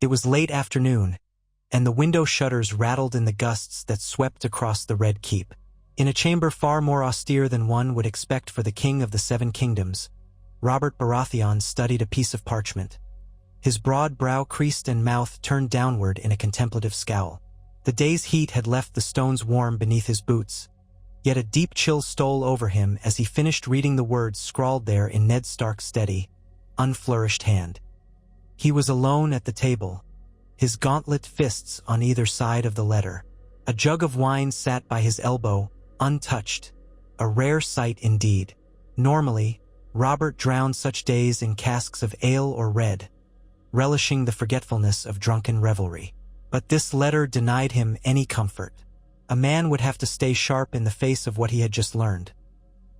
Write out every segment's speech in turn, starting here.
It was late afternoon, and the window shutters rattled in the gusts that swept across the Red Keep. In a chamber far more austere than one would expect for the king of the Seven Kingdoms, Robert Baratheon studied a piece of parchment. His broad brow creased and mouth turned downward in a contemplative scowl. The day's heat had left the stones warm beneath his boots, yet a deep chill stole over him as he finished reading the words scrawled there in Ned Stark's steady, unflourished hand. He was alone at the table, his gauntlet fists on either side of the letter. A jug of wine sat by his elbow, untouched, a rare sight indeed. Normally, Robert drowned such days in casks of ale or red, relishing the forgetfulness of drunken revelry. But this letter denied him any comfort. A man would have to stay sharp in the face of what he had just learned.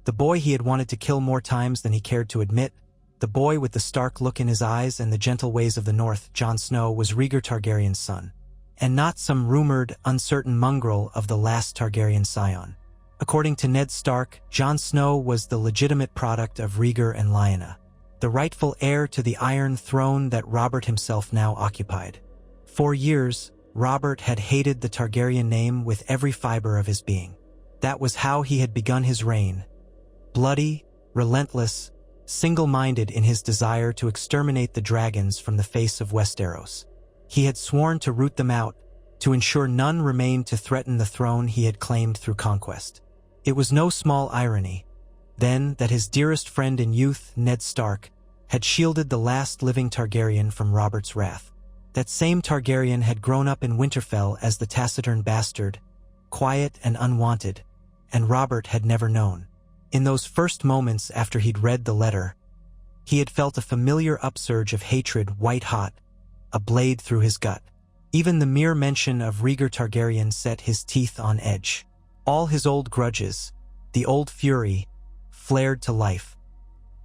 The boy he had wanted to kill more times than he cared to admit, the boy with the stark look in his eyes and the gentle ways of the North, Jon Snow, was Rhaegar Targaryen's son, and not some rumored, uncertain mongrel of the last Targaryen scion. According to Ned Stark, Jon Snow was the legitimate product of Rhaegar and Lyanna, the rightful heir to the Iron Throne that Robert himself now occupied. For years, Robert had hated the Targaryen name with every fiber of his being. That was how he had begun his reign. Bloody, relentless, single-minded in his desire to exterminate the dragons from the face of Westeros. He had sworn to root them out, to ensure none remained to threaten the throne he had claimed through conquest. It was no small irony, then, that his dearest friend in youth, Ned Stark, had shielded the last living Targaryen from Robert's wrath. That same Targaryen had grown up in Winterfell as the taciturn bastard, quiet and unwanted, and Robert had never known. In those first moments after he'd read the letter, he had felt a familiar upsurge of hatred white-hot, a blade through his gut. Even the mere mention of Rhaegar Targaryen set his teeth on edge. All his old grudges, the old fury, flared to life.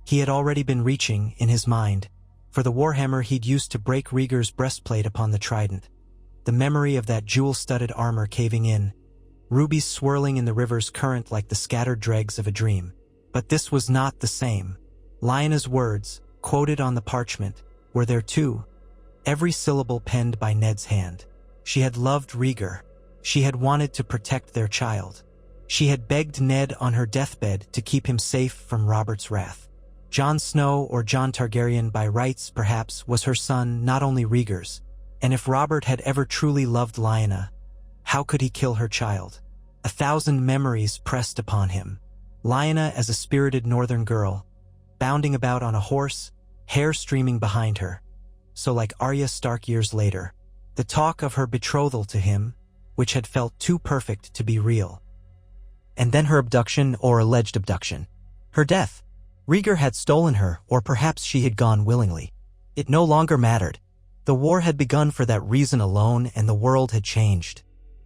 He had already been reaching, in his mind, for the warhammer he'd used to break Rhaegar's breastplate upon the trident. The memory of that jewel-studded armor caving in, rubies swirling in the river's current like the scattered dregs of a dream. But this was not the same. Lyanna's words, quoted on the parchment, were there too, every syllable penned by Ned's hand. She had loved Rhaegar. She had wanted to protect their child. She had begged Ned on her deathbed to keep him safe from Robert's wrath. Jon Snow, or Jon Targaryen by rights perhaps, was her son, not only Rhaegar's. And if Robert had ever truly loved Lyanna, how could he kill her child? 1,000 memories pressed upon him. Lyanna as a spirited northern girl, bounding about on a horse, hair streaming behind her. So like Arya Stark years later. The talk of her betrothal to him, which had felt too perfect to be real. And then her abduction, or alleged abduction. Her death. Rhaegar had stolen her, or perhaps she had gone willingly. It no longer mattered. The war had begun for that reason alone, and the world had changed.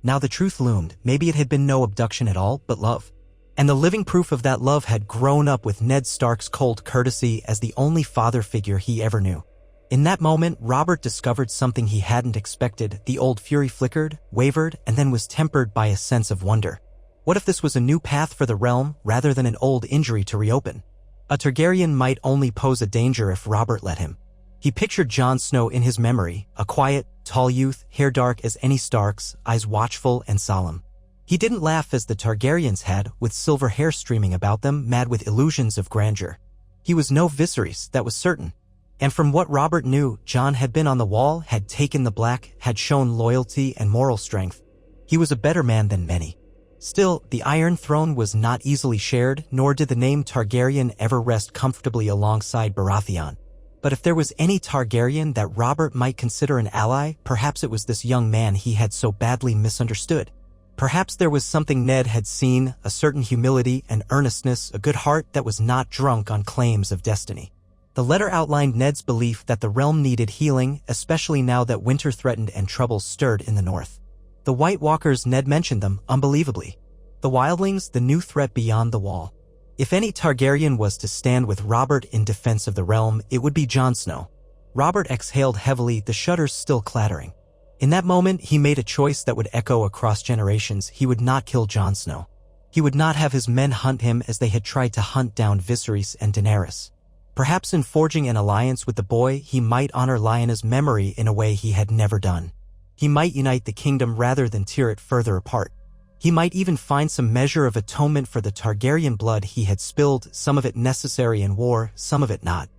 Now the truth loomed. Maybe it had been no abduction at all, but love. And the living proof of that love had grown up with Ned Stark's cold courtesy as the only father figure he ever knew. In that moment, Robert discovered something he hadn't expected. The old fury flickered, wavered, and then was tempered by a sense of wonder. What if this was a new path for the realm, rather than an old injury to reopen? A Targaryen might only pose a danger if Robert let him. He pictured Jon Snow in his memory, a quiet, tall youth, hair dark as any Stark's, eyes watchful and solemn. He didn't laugh as the Targaryens had, with silver hair streaming about them, mad with illusions of grandeur. He was no Viserys, that was certain. And from what Robert knew, Jon had been on the wall, had taken the black, had shown loyalty and moral strength. He was a better man than many. Still, the Iron Throne was not easily shared, nor did the name Targaryen ever rest comfortably alongside Baratheon. But if there was any Targaryen that Robert might consider an ally, perhaps it was this young man he had so badly misunderstood. Perhaps there was something Ned had seen, a certain humility and earnestness, a good heart that was not drunk on claims of destiny. The letter outlined Ned's belief that the realm needed healing, especially now that winter threatened and troubles stirred in the north. The White Walkers, Ned mentioned them, unbelievably. The wildlings, the new threat beyond the wall. If any Targaryen was to stand with Robert in defense of the realm, it would be Jon Snow. Robert exhaled heavily, the shutters still clattering. In that moment, he made a choice that would echo across generations. He would not kill Jon Snow. He would not have his men hunt him as they had tried to hunt down Viserys and Daenerys. Perhaps in forging an alliance with the boy, he might honor Lyanna's memory in a way he had never done. He might unite the kingdom rather than tear it further apart. He might even find some measure of atonement for the Targaryen blood he had spilled, some of it necessary in war, some of it not.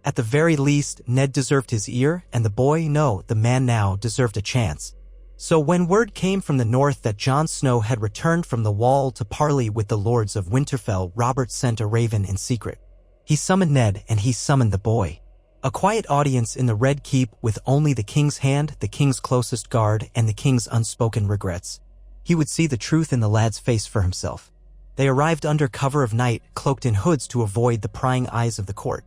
At the very least, Ned deserved his ear, and the boy, no, the man now, deserved a chance. So when word came from the north that Jon Snow had returned from the Wall to parley with the lords of Winterfell, Robert sent a raven in secret. He summoned Ned, and he summoned the boy. A quiet audience in the Red Keep with only the king's hand, the king's closest guard, and the king's unspoken regrets. He would see the truth in the lad's face for himself. They arrived under cover of night, cloaked in hoods to avoid the prying eyes of the court.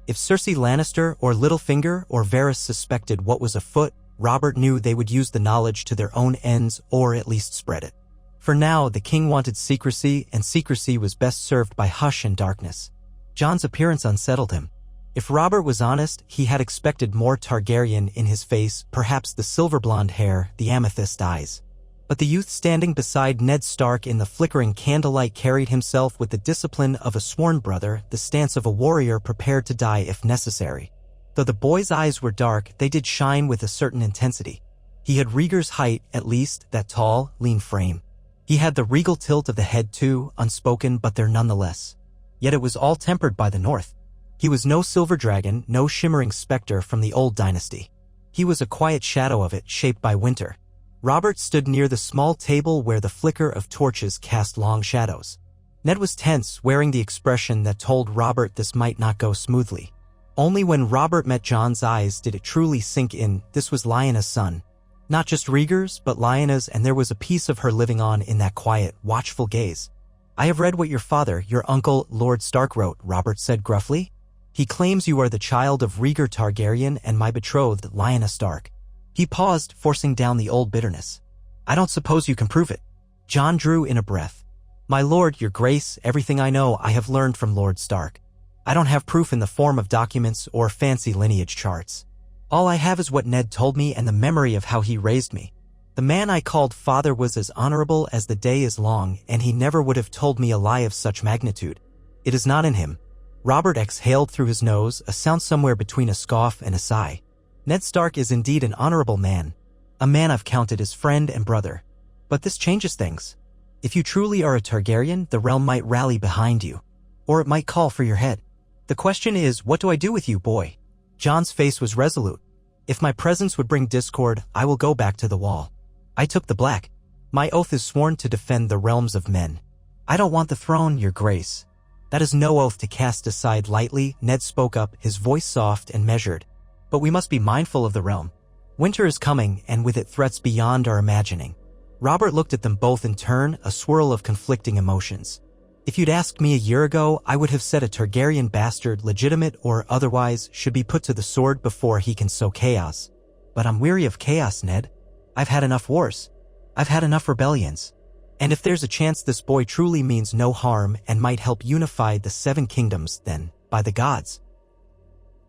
If Cersei Lannister or Littlefinger or Varys suspected what was afoot, Robert knew they would use the knowledge to their own ends or at least spread it. For now, the king wanted secrecy, and secrecy was best served by hush and darkness. Jon's appearance unsettled him. If Robert was honest, he had expected more Targaryen in his face, perhaps the silver-blonde hair, the amethyst eyes. But the youth standing beside Ned Stark in the flickering candlelight carried himself with the discipline of a sworn brother, the stance of a warrior prepared to die if necessary. Though the boy's eyes were dark, they did shine with a certain intensity. He had Rhaegar's height, at least, that tall, lean frame. He had the regal tilt of the head too, unspoken but there nonetheless. Yet it was all tempered by the north. He was no silver dragon, no shimmering specter from the old dynasty. He was a quiet shadow of it, shaped by winter. Robert stood near the small table where the flicker of torches cast long shadows. Ned was tense, wearing the expression that told Robert this might not go smoothly. Only when Robert met Jon's eyes did it truly sink in. This was Lyanna's son. Not just Rhaegar's, but Lyanna's, and there was a piece of her living on in that quiet, watchful gaze. "I have read what your father, your uncle, Lord Stark wrote," Robert said gruffly. "He claims you are the child of Rhaegar Targaryen and my betrothed, Lyanna Stark." He paused, forcing down the old bitterness. "I don't suppose you can prove it." Jon drew in a breath. "My lord, your grace, everything I know I have learned from Lord Stark. I don't have proof in the form of documents or fancy lineage charts. All I have is what Ned told me and the memory of how he raised me. The man I called father was as honorable as the day is long, and he never would have told me a lie of such magnitude. It is not in him." Robert exhaled through his nose, a sound somewhere between a scoff and a sigh. "Ned Stark is indeed an honorable man, a man I've counted as friend and brother. But this changes things. If you truly are a Targaryen, the realm might rally behind you, or it might call for your head. The question is, what do I do with you, boy?" Jon's face was resolute. "If my presence would bring discord, I will go back to the Wall. I took the black. My oath is sworn to defend the realms of men. I don't want the throne, your grace." "That is no oath to cast aside lightly," Ned spoke up, his voice soft and measured. "But we must be mindful of the realm. Winter is coming, and with it threats beyond our imagining." Robert looked at them both in turn, a swirl of conflicting emotions. "If you'd asked me a year ago, I would have said a Targaryen bastard, legitimate or otherwise, should be put to the sword before he can sow chaos. But I'm weary of chaos, Ned. I've had enough wars. I've had enough rebellions. And if there's a chance this boy truly means no harm and might help unify the 7 kingdoms, then, by the gods,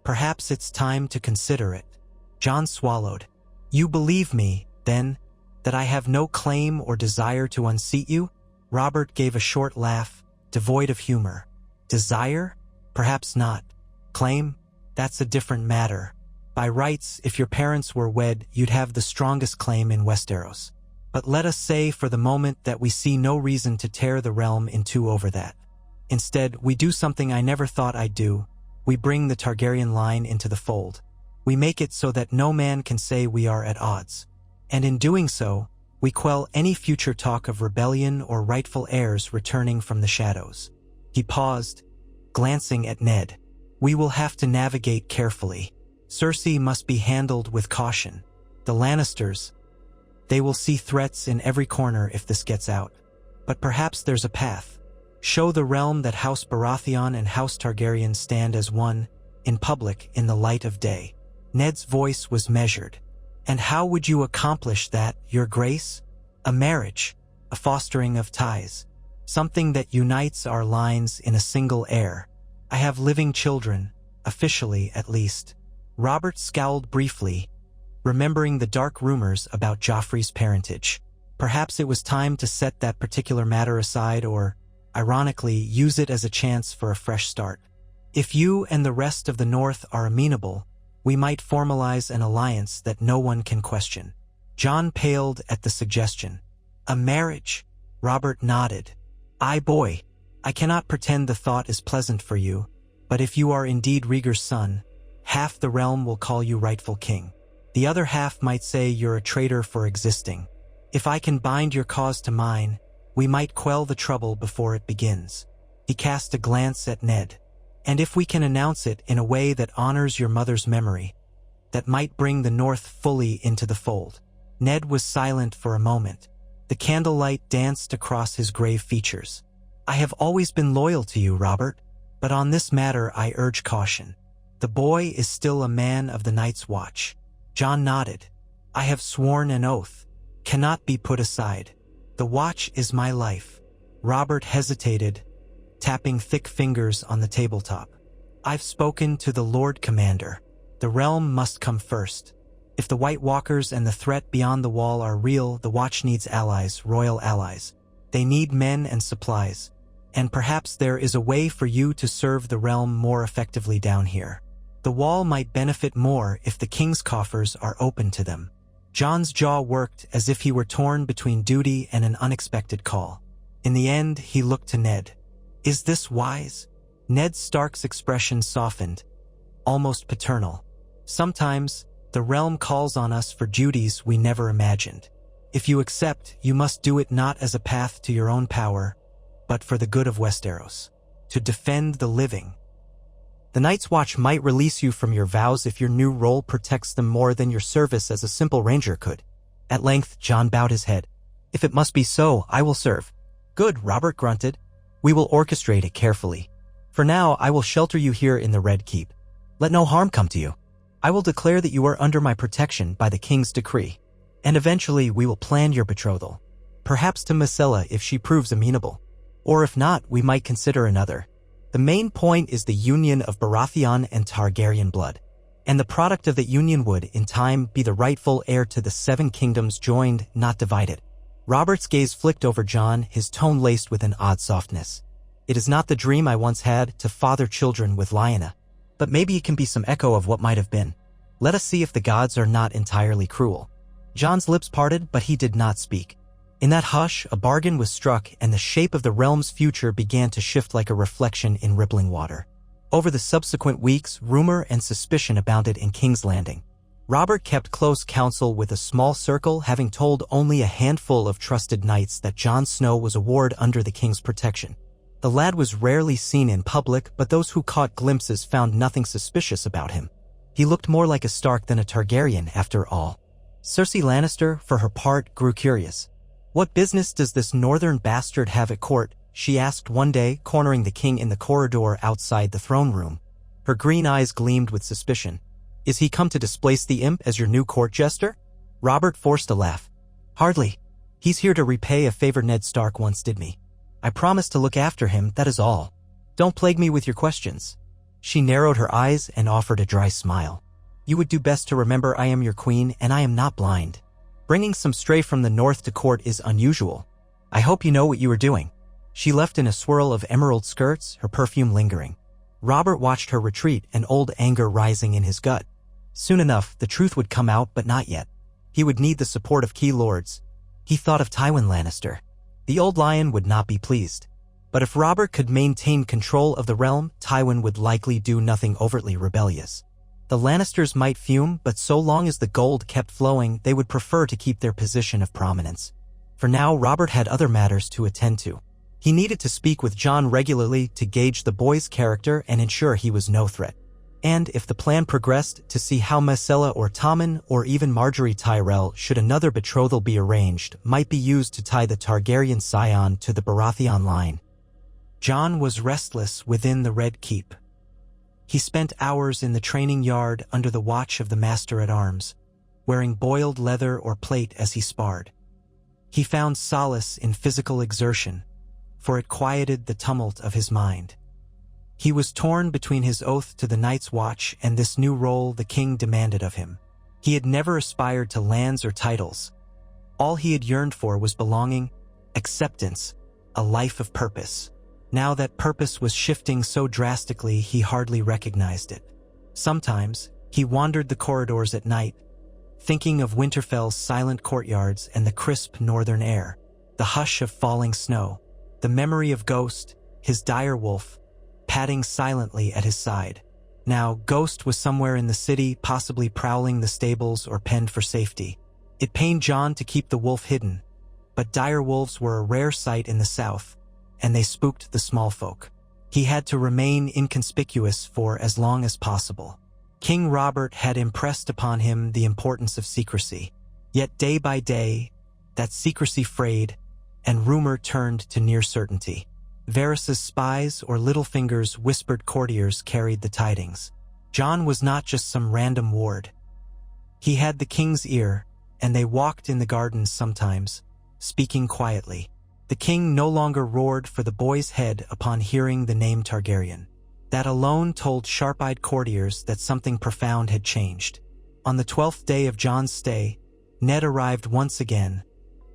perhaps it's time to consider it." Jon swallowed. "You believe me, then, that I have no claim or desire to unseat you?" Robert gave a short laugh, devoid of humor. "Desire? Perhaps not. Claim? That's a different matter. By rights, if your parents were wed, you'd have the strongest claim in Westeros. But let us say for the moment that we see no reason to tear the realm in two over that. Instead, we do something I never thought I'd do. We bring the Targaryen line into the fold. We make it so that no man can say we are at odds. And in doing so, we quell any future talk of rebellion or rightful heirs returning from the shadows." He paused, glancing at Ned. "We will have to navigate carefully. Cersei must be handled with caution. The Lannisters, they will see threats in every corner if this gets out. But perhaps there's a path. Show the realm that House Baratheon and House Targaryen stand as one, in public, in the light of day." Ned's voice was measured. "And how would you accomplish that, your grace? A marriage, a fostering of ties, something that unites our lines in a single heir. I have living children, officially at least." Robert scowled briefly, remembering the dark rumors about Joffrey's parentage. Perhaps it was time to set that particular matter aside or, ironically, use it as a chance for a fresh start. If you and the rest of the North are amenable, we might formalize an alliance that no one can question. Jon paled at the suggestion. A marriage? Robert nodded. Aye, boy. I cannot pretend the thought is pleasant for you, but if you are indeed Rhaegar's son, half the realm will call you rightful king. The other half might say you're a traitor for existing. If I can bind your cause to mine, we might quell the trouble before it begins. He cast a glance at Ned. And if we can announce it in a way that honors your mother's memory, that might bring the North fully into the fold. Ned was silent for a moment. The candlelight danced across his grave features. I have always been loyal to you, Robert, but on this matter I urge caution. The boy is still a man of the Night's Watch. Jon nodded. I have sworn an oath. Cannot be put aside. The watch is my life. Robert hesitated, tapping thick fingers on the tabletop. I've spoken to the Lord Commander. The realm must come first. If the White Walkers and the threat beyond the wall are real, the watch needs allies, royal allies. They need men and supplies. And perhaps there is a way for you to serve the realm more effectively down here. The wall might benefit more if the king's coffers are open to them. Jon's jaw worked as if he were torn between duty and an unexpected call. In the end, he looked to Ned. Is this wise? Ned Stark's expression softened, almost paternal. Sometimes, the realm calls on us for duties we never imagined. If you accept, you must do it not as a path to your own power, but for the good of Westeros. To defend the living. The Night's Watch might release you from your vows if your new role protects them more than your service as a simple ranger could. At length, Jon bowed his head. If it must be so, I will serve. Good, Robert grunted. We will orchestrate it carefully. For now, I will shelter you here in the Red Keep. Let no harm come to you. I will declare that you are under my protection by the king's decree. And eventually we will plan your betrothal. Perhaps to Myrcella if she proves amenable. Or if not, we might consider another. The main point is the union of Baratheon and Targaryen blood. And the product of that union would, in time, be the rightful heir to the 7 kingdoms joined, not divided. Robert's gaze flicked over Jon, his tone laced with an odd softness. It is not the dream I once had to father children with Lyanna. But maybe it can be some echo of what might have been. Let us see if the gods are not entirely cruel. Jon's lips parted, but he did not speak. In that hush, a bargain was struck, and the shape of the realm's future began to shift like a reflection in rippling water. Over the subsequent weeks, rumor and suspicion abounded in King's Landing. Robert kept close counsel with a small circle, having told only a handful of trusted knights that Jon Snow was a ward under the king's protection. The lad was rarely seen in public, but those who caught glimpses found nothing suspicious about him. He looked more like a Stark than a Targaryen, after all. Cersei Lannister, for her part, grew curious. What business does this northern bastard have at court? She asked one day, cornering the king in the corridor outside the throne room. Her green eyes gleamed with suspicion. Is he come to displace the imp as your new court jester? Robert forced a laugh. Hardly. He's here to repay a favor Ned Stark once did me. I promised to look after him, that is all. Don't plague me with your questions. She narrowed her eyes and offered a dry smile. You would do best to remember I am your queen and I am not blind. Bringing some stray from the north to court is unusual. I hope you know what you are doing. She left in a swirl of emerald skirts, her perfume lingering. Robert watched her retreat, an old anger rising in his gut. Soon enough, the truth would come out, but not yet. He would need the support of key lords. He thought of Tywin Lannister. The old lion would not be pleased. But if Robert could maintain control of the realm, Tywin would likely do nothing overtly rebellious. The Lannisters might fume, but so long as the gold kept flowing, they would prefer to keep their position of prominence. For now, Robert had other matters to attend to. He needed to speak with Jon regularly to gauge the boy's character and ensure he was no threat. And, if the plan progressed, to see how Myrcella or Tommen, or even Marjorie Tyrell, should another betrothal be arranged, might be used to tie the Targaryen scion to the Baratheon line. Jon was restless within the Red Keep. He spent hours in the training yard under the watch of the Master-at-Arms, wearing boiled leather or plate as he sparred. He found solace in physical exertion, for it quieted the tumult of his mind. He was torn between his oath to the Night's Watch and this new role the king demanded of him. He had never aspired to lands or titles. All he had yearned for was belonging, acceptance, a life of purpose. Now that purpose was shifting so drastically he hardly recognized it. Sometimes, he wandered the corridors at night, thinking of Winterfell's silent courtyards and the crisp northern air, the hush of falling snow, the memory of Ghost, his dire wolf, padding silently at his side. Now, Ghost was somewhere in the city, possibly prowling the stables or penned for safety. It pained Jon to keep the wolf hidden, but dire wolves were a rare sight in the south, and they spooked the small folk. He had to remain inconspicuous for as long as possible. King Robert had impressed upon him the importance of secrecy. Yet day by day, that secrecy frayed, and rumor turned to near certainty. Varys's spies or Littlefinger's whispered courtiers carried the tidings. Jon was not just some random ward. He had the king's ear, and they walked in the gardens sometimes, speaking quietly. The king no longer roared for the boy's head upon hearing the name Targaryen. That alone told sharp-eyed courtiers that something profound had changed. On the 12th day of Jon's stay, Ned arrived once again,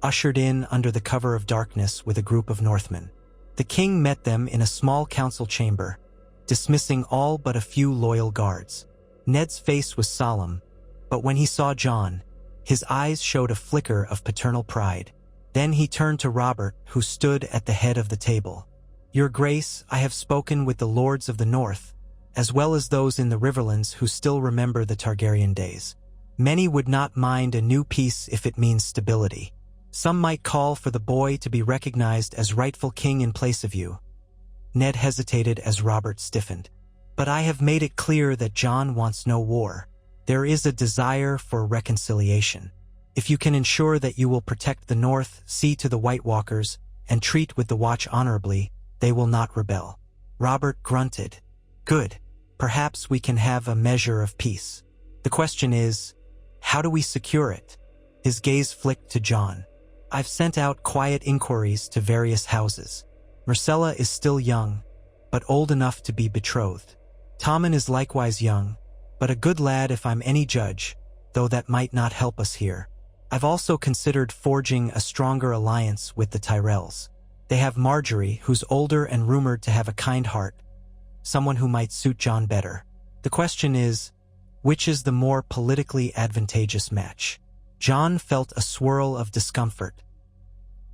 ushered in under the cover of darkness with a group of Northmen. The king met them in a small council chamber, dismissing all but a few loyal guards. Ned's face was solemn, but when he saw Jon, his eyes showed a flicker of paternal pride. Then he turned to Robert, who stood at the head of the table. "Your Grace, I have spoken with the lords of the north, as well as those in the Riverlands who still remember the Targaryen days. Many would not mind a new peace if it means stability. Some might call for the boy to be recognized as rightful king in place of you." Ned hesitated as Robert stiffened. "But I have made it clear that Jon wants no war. There is a desire for reconciliation. If you can ensure that you will protect the North, see to the White Walkers, and treat with the Watch honorably, they will not rebel." Robert grunted. "Good. Perhaps we can have a measure of peace. The question is, how do we secure it?" His gaze flicked to Jon. "I've sent out quiet inquiries to various houses. Myrcella is still young, but old enough to be betrothed. Tommen is likewise young, but a good lad if I'm any judge, though that might not help us here. I've also considered forging a stronger alliance with the Tyrells. They have Marjorie, who's older and rumored to have a kind heart, someone who might suit Jon better. The question is, which is the more politically advantageous match?" Jon felt a swirl of discomfort.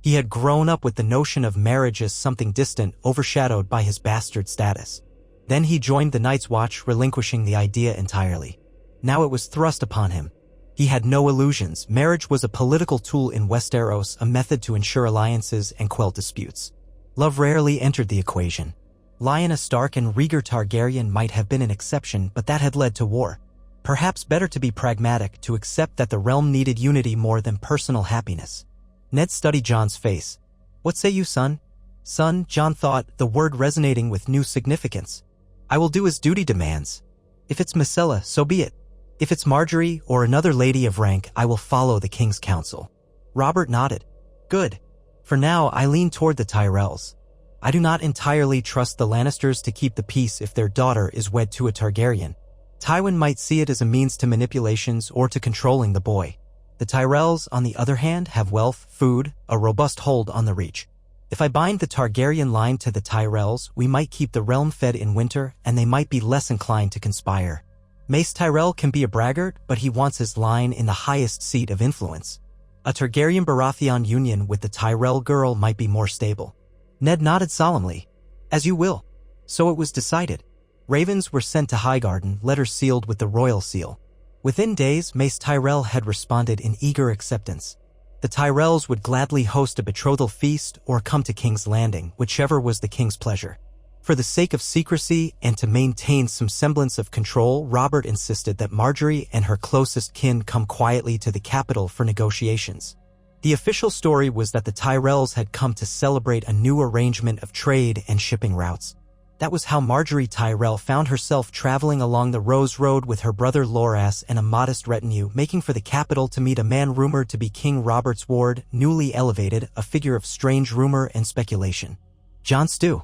He had grown up with the notion of marriage as something distant, overshadowed by his bastard status. Then he joined the Night's Watch, relinquishing the idea entirely. Now it was thrust upon him. He had no illusions. Marriage was a political tool in Westeros, a method to ensure alliances and quell disputes. Love rarely entered the equation. Lyanna Stark and Rhaegar Targaryen might have been an exception, but that had led to war. Perhaps better to be pragmatic, to accept that the realm needed unity more than personal happiness. Ned studied Jon's face. "What say you, son?" "Son," Jon thought, the word resonating with new significance. "I will do as duty demands. If it's Myrcella, so be it. If it's Marjorie or another lady of rank, I will follow the king's counsel." Robert nodded. "Good. For now, I lean toward the Tyrells. I do not entirely trust the Lannisters to keep the peace if their daughter is wed to a Targaryen. Tywin might see it as a means to manipulations or to controlling the boy. The Tyrells, on the other hand, have wealth, food, a robust hold on the Reach. If I bind the Targaryen line to the Tyrells, we might keep the realm fed in winter, and they might be less inclined to conspire. Mace Tyrell can be a braggart, but he wants his line in the highest seat of influence. A Targaryen Baratheon union with the Tyrell girl might be more stable." Ned nodded solemnly. "As you will." So it was decided. Ravens were sent to Highgarden, letters sealed with the royal seal. Within days, Mace Tyrell had responded in eager acceptance. The Tyrells would gladly host a betrothal feast or come to King's Landing, whichever was the king's pleasure. For the sake of secrecy and to maintain some semblance of control, Robert insisted that Marjorie and her closest kin come quietly to the capital for negotiations. The official story was that the Tyrells had come to celebrate a new arrangement of trade and shipping routes. That was how Marjorie Tyrell found herself traveling along the Rose Road with her brother Loras and a modest retinue, making for the capital to meet a man rumored to be King Robert's ward, newly elevated, a figure of strange rumor and speculation. Jon Stew.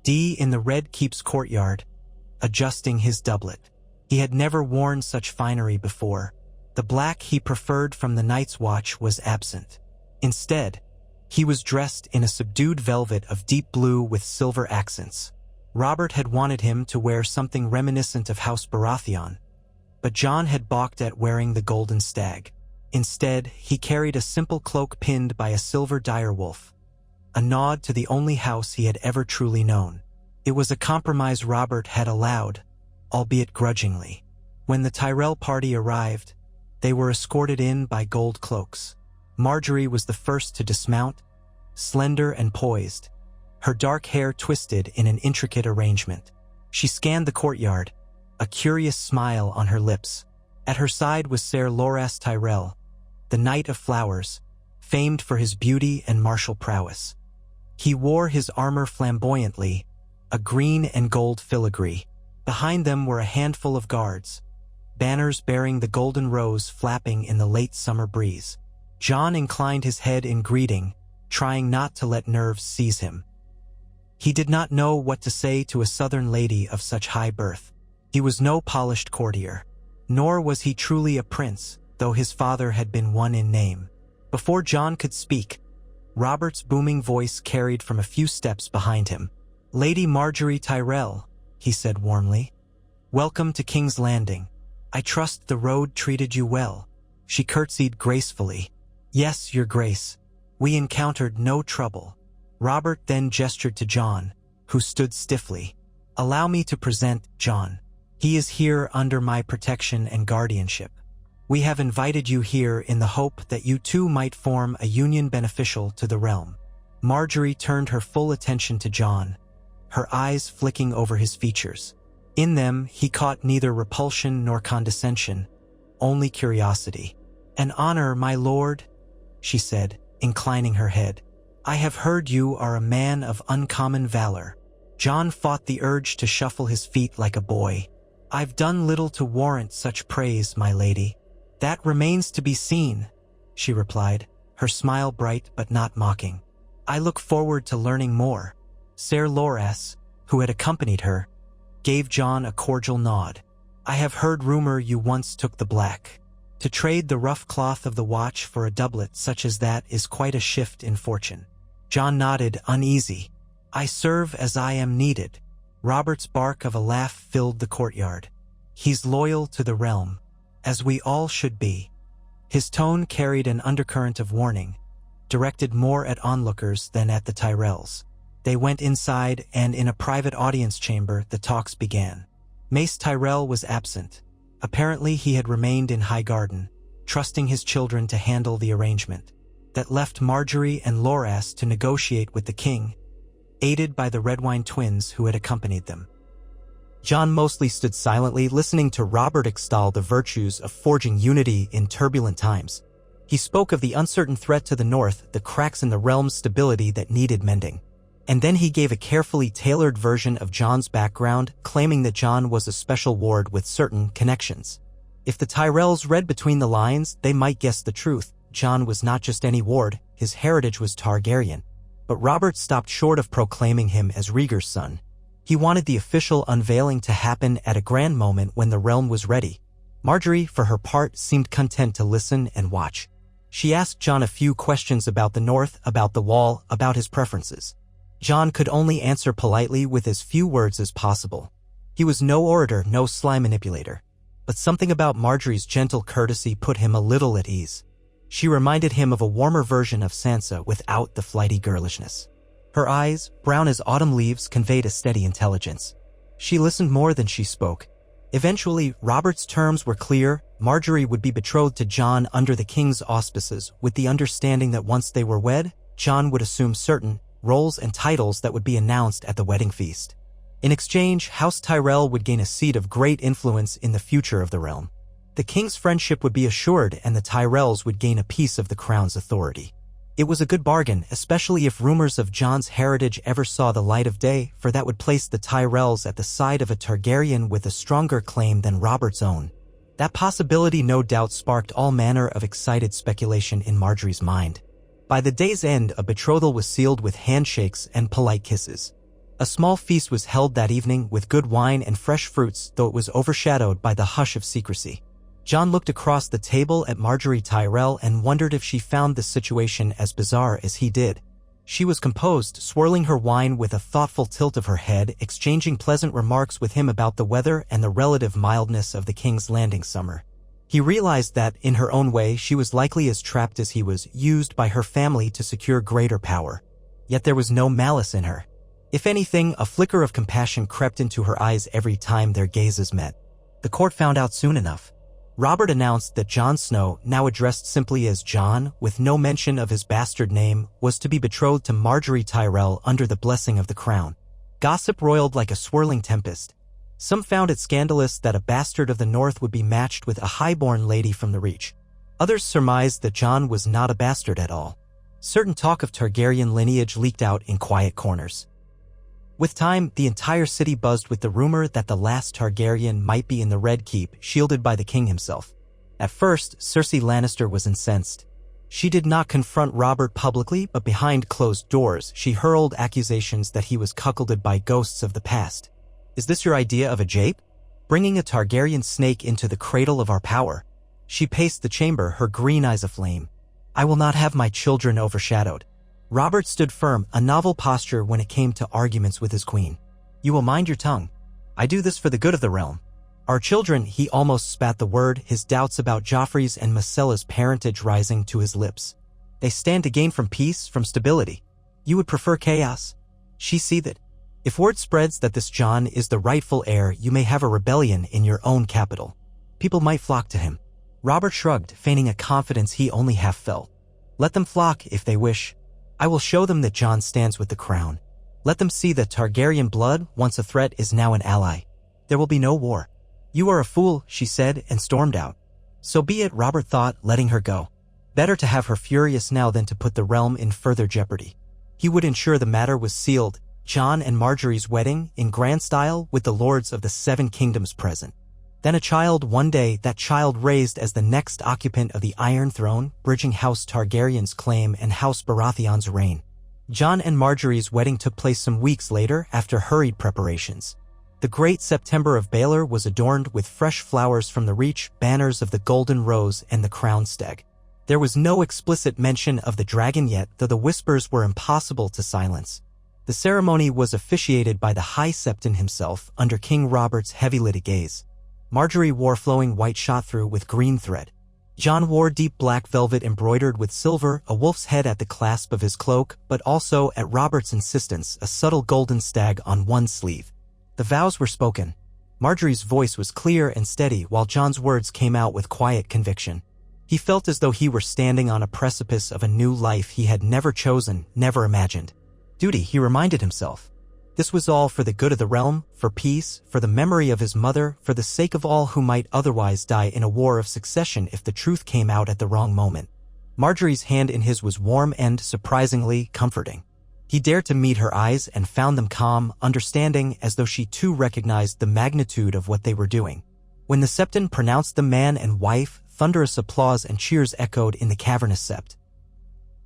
D in the Red Keep's courtyard, adjusting his doublet. He had never worn such finery before. The black he preferred from the Night's Watch was absent. Instead, He was dressed in a subdued velvet of deep blue with silver accents. Robert had wanted him to wear something reminiscent of House Baratheon, but Jon had balked at wearing the golden stag. Instead, he carried a simple cloak pinned by a silver direwolf, a nod to the only house he had ever truly known. It was a compromise Robert had allowed, albeit grudgingly. When the Tyrell party arrived, they were escorted in by gold cloaks. Margaery was the first to dismount, slender and poised, her dark hair twisted in an intricate arrangement. She scanned the courtyard, a curious smile on her lips. At her side was Ser Loras Tyrell, the Knight of Flowers, famed for his beauty and martial prowess. He wore his armor flamboyantly, a green and gold filigree. Behind them were a handful of guards, banners bearing the golden rose flapping in the late summer breeze. Jon inclined his head in greeting, trying not to let nerves seize him. He did not know what to say to a southern lady of such high birth. He was no polished courtier, nor was he truly a prince, though his father had been one in name. Before Jon could speak, Robert's booming voice carried from a few steps behind him. "Lady Margaery Tyrell," he said warmly. "Welcome to King's Landing. I trust the road treated you well." She curtsied gracefully. "Yes, your grace. We encountered no trouble." Robert then gestured to Jon, who stood stiffly. "Allow me to present Jon. He is here under my protection and guardianship. We have invited you here in the hope that you two might form a union beneficial to the realm." Margaery turned her full attention to Jon, her eyes flicking over his features. In them, he caught neither repulsion nor condescension, only curiosity. "An honor, my lord," she said, inclining her head. "I have heard you are a man of uncommon valor." Jon fought the urge to shuffle his feet like a boy. "I've done little to warrant such praise, my lady." "That remains to be seen," she replied, her smile bright but not mocking. "I look forward to learning more." Ser Loras, who had accompanied her, gave Jon a cordial nod. "I have heard rumor you once took the black. To trade the rough cloth of the watch for a doublet such as that is quite a shift in fortune." Jon nodded, uneasy. "I serve as I am needed." Robert's bark of a laugh filled the courtyard. "He's loyal to the realm, as we all should be." His tone carried an undercurrent of warning, directed more at onlookers than at the Tyrells. They went inside, and in a private audience chamber the talks began. Mace Tyrell was absent. Apparently he had remained in Highgarden, trusting his children to handle the arrangement. That left Margaery and Loras to negotiate with the king, aided by the Redwine twins who had accompanied them. Jon mostly stood silently, listening to Robert extol the virtues of forging unity in turbulent times. He spoke of the uncertain threat to the north, the cracks in the realm's stability that needed mending. And then he gave a carefully tailored version of Jon's background, claiming that Jon was a special ward with certain connections. If the Tyrells read between the lines, they might guess the truth. Jon was not just any ward, his heritage was Targaryen. But Robert stopped short of proclaiming him as Rhaegar's son. He wanted the official unveiling to happen at a grand moment when the realm was ready. Margaery, for her part, seemed content to listen and watch. She asked Jon a few questions about the north, about the wall, about his preferences. Jon could only answer politely with as few words as possible. He was no orator, no sly manipulator. But something about Margaery's gentle courtesy put him a little at ease. She reminded him of a warmer version of Sansa without the flighty girlishness. Her eyes, brown as autumn leaves, conveyed a steady intelligence. She listened more than she spoke. Eventually, Robert's terms were clear. Margaery would be betrothed to Jon under the king's auspices, with the understanding that once they were wed, Jon would assume certain roles and titles that would be announced at the wedding feast. In exchange, House Tyrell would gain a seat of great influence in the future of the realm. The king's friendship would be assured, and the Tyrells would gain a piece of the crown's authority. It was a good bargain, especially if rumors of Jon's heritage ever saw the light of day, for that would place the Tyrells at the side of a Targaryen with a stronger claim than Robert's own. That possibility no doubt sparked all manner of excited speculation in Margaery's mind. By the day's end, a betrothal was sealed with handshakes and polite kisses. A small feast was held that evening with good wine and fresh fruits, though it was overshadowed by the hush of secrecy. Jon looked across the table at Marjorie Tyrell and wondered if she found the situation as bizarre as he did. She was composed, swirling her wine with a thoughtful tilt of her head, exchanging pleasant remarks with him about the weather and the relative mildness of the King's Landing summer. He realized that, in her own way, she was likely as trapped as he was, used by her family to secure greater power. Yet there was no malice in her. If anything, a flicker of compassion crept into her eyes every time their gazes met. The court found out soon enough. Robert announced that Jon Snow, now addressed simply as Jon, with no mention of his bastard name, was to be betrothed to Marjorie Tyrell under the blessing of the crown. Gossip roiled like a swirling tempest. Some found it scandalous that a bastard of the North would be matched with a highborn lady from the Reach. Others surmised that Jon was not a bastard at all. Certain talk of Targaryen lineage leaked out in quiet corners. With time, the entire city buzzed with the rumor that the last Targaryen might be in the Red Keep, shielded by the king himself. At first, Cersei Lannister was incensed. She did not confront Robert publicly, but behind closed doors, she hurled accusations that he was cuckolded by ghosts of the past. "Is this your idea of a jape? Bringing a Targaryen snake into the cradle of our power?" She paced the chamber, her green eyes aflame. "I will not have my children overshadowed." Robert stood firm, a novel posture when it came to arguments with his queen. "You will mind your tongue. I do this for the good of the realm. Our children," he almost spat the word, his doubts about Joffrey's and Mycella's parentage rising to his lips. "They stand to gain from peace, from stability. You would prefer chaos?" She seethed. "If word spreads that this Jon is the rightful heir, you may have a rebellion in your own capital. People might flock to him." Robert shrugged, feigning a confidence he only half felt. "Let them flock if they wish. I will show them that Jon stands with the crown. Let them see that Targaryen blood, once a threat, is now an ally. There will be no war." "You are a fool," she said, and stormed out. So be it, Robert thought, letting her go. Better to have her furious now than to put the realm in further jeopardy. He would ensure the matter was sealed, Jon and Marjorie's wedding, in grand style, with the lords of the Seven Kingdoms present. Then a child one day, that child raised as the next occupant of the Iron Throne, bridging House Targaryen's claim and House Baratheon's reign. Jon and Marjorie's wedding took place some weeks later after hurried preparations. The great September of Baelor was adorned with fresh flowers from the Reach, banners of the Golden Rose and the Crowned Stag. There was no explicit mention of the dragon yet, though the whispers were impossible to silence. The ceremony was officiated by the High Septon himself, under King Robert's heavy-lidded gaze. Marjorie wore flowing white shot-through with green thread. Jon wore deep black velvet embroidered with silver, a wolf's head at the clasp of his cloak, but also, at Robert's insistence, a subtle golden stag on one sleeve. The vows were spoken. Marjorie's voice was clear and steady, while Jon's words came out with quiet conviction. He felt as though he were standing on a precipice of a new life he had never chosen, never imagined. Duty, he reminded himself. This was all for the good of the realm, for peace, for the memory of his mother, for the sake of all who might otherwise die in a war of succession if the truth came out at the wrong moment. Marjorie's hand in his was warm and, surprisingly, comforting. He dared to meet her eyes and found them calm, understanding, as though she too recognized the magnitude of what they were doing. When the Septon pronounced them man and wife, thunderous applause and cheers echoed in the cavernous sept.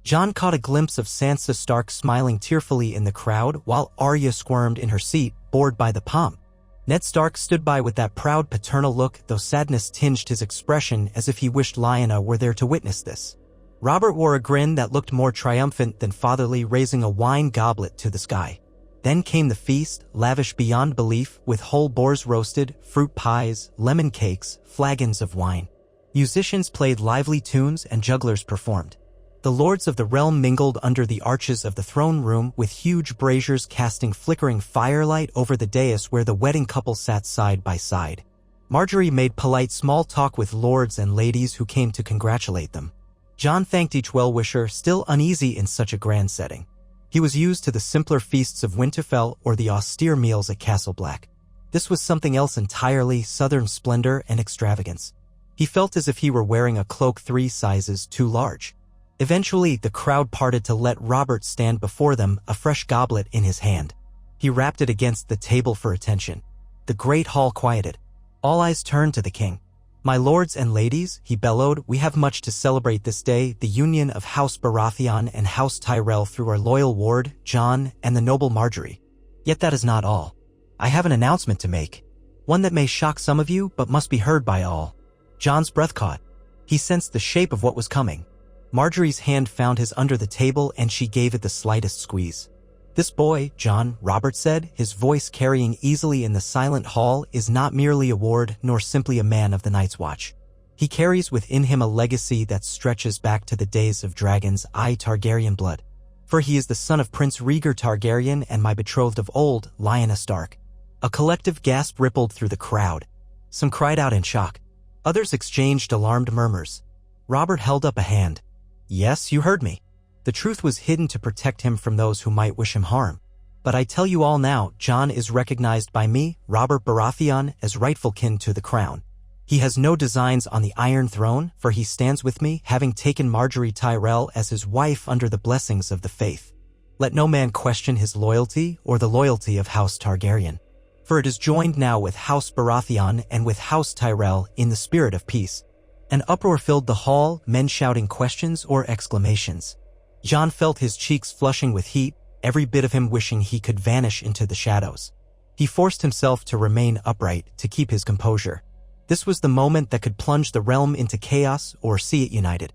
Jon caught a glimpse of Sansa Stark smiling tearfully in the crowd, while Arya squirmed in her seat, bored by the pomp. Ned Stark stood by with that proud paternal look, though sadness tinged his expression as if he wished Lyanna were there to witness this. Robert wore a grin that looked more triumphant than fatherly, raising a wine goblet to the sky. Then came the feast, lavish beyond belief, with whole boars roasted, fruit pies, lemon cakes, flagons of wine. Musicians played lively tunes and jugglers performed. The lords of the realm mingled under the arches of the throne room, with huge braziers casting flickering firelight over the dais where the wedding couple sat side by side. Marjorie made polite small talk with lords and ladies who came to congratulate them. Jon thanked each well-wisher, still uneasy in such a grand setting. He was used to the simpler feasts of Winterfell or the austere meals at Castle Black. This was something else entirely, southern splendor and extravagance. He felt as if he were wearing a cloak 3 sizes too large. Eventually, the crowd parted to let Robert stand before them, a fresh goblet in his hand. He rapped it against the table for attention. The great hall quieted. All eyes turned to the king. "My lords and ladies," he bellowed, "we have much to celebrate this day, the union of House Baratheon and House Tyrell through our loyal ward, Jon, and the noble Marjorie. Yet that is not all. I have an announcement to make. One that may shock some of you, but must be heard by all." Jon's breath caught. He sensed the shape of what was coming. Marjorie's hand found his under the table and she gave it the slightest squeeze. "This boy, Jon," Robert said, his voice carrying easily in the silent hall, "is not merely a ward nor simply a man of the Night's Watch. He carries within him a legacy that stretches back to the days of Dragon's Eye Targaryen blood. For he is the son of Prince Rhaegar Targaryen and my betrothed of old, Lyanna Stark." A collective gasp rippled through the crowd. Some cried out in shock. Others exchanged alarmed murmurs. Robert held up a hand. "Yes, you heard me. The truth was hidden to protect him from those who might wish him harm. But I tell you all now, Jon is recognized by me, Robert Baratheon, as rightful kin to the crown. He has no designs on the Iron Throne, for he stands with me, having taken Marjorie Tyrell as his wife under the blessings of the faith. Let no man question his loyalty or the loyalty of House Targaryen. For it is joined now with House Baratheon and with House Tyrell in the spirit of peace." An uproar filled the hall, men shouting questions or exclamations. Jon felt his cheeks flushing with heat, every bit of him wishing he could vanish into the shadows. He forced himself to remain upright, to keep his composure. This was the moment that could plunge the realm into chaos or see it united.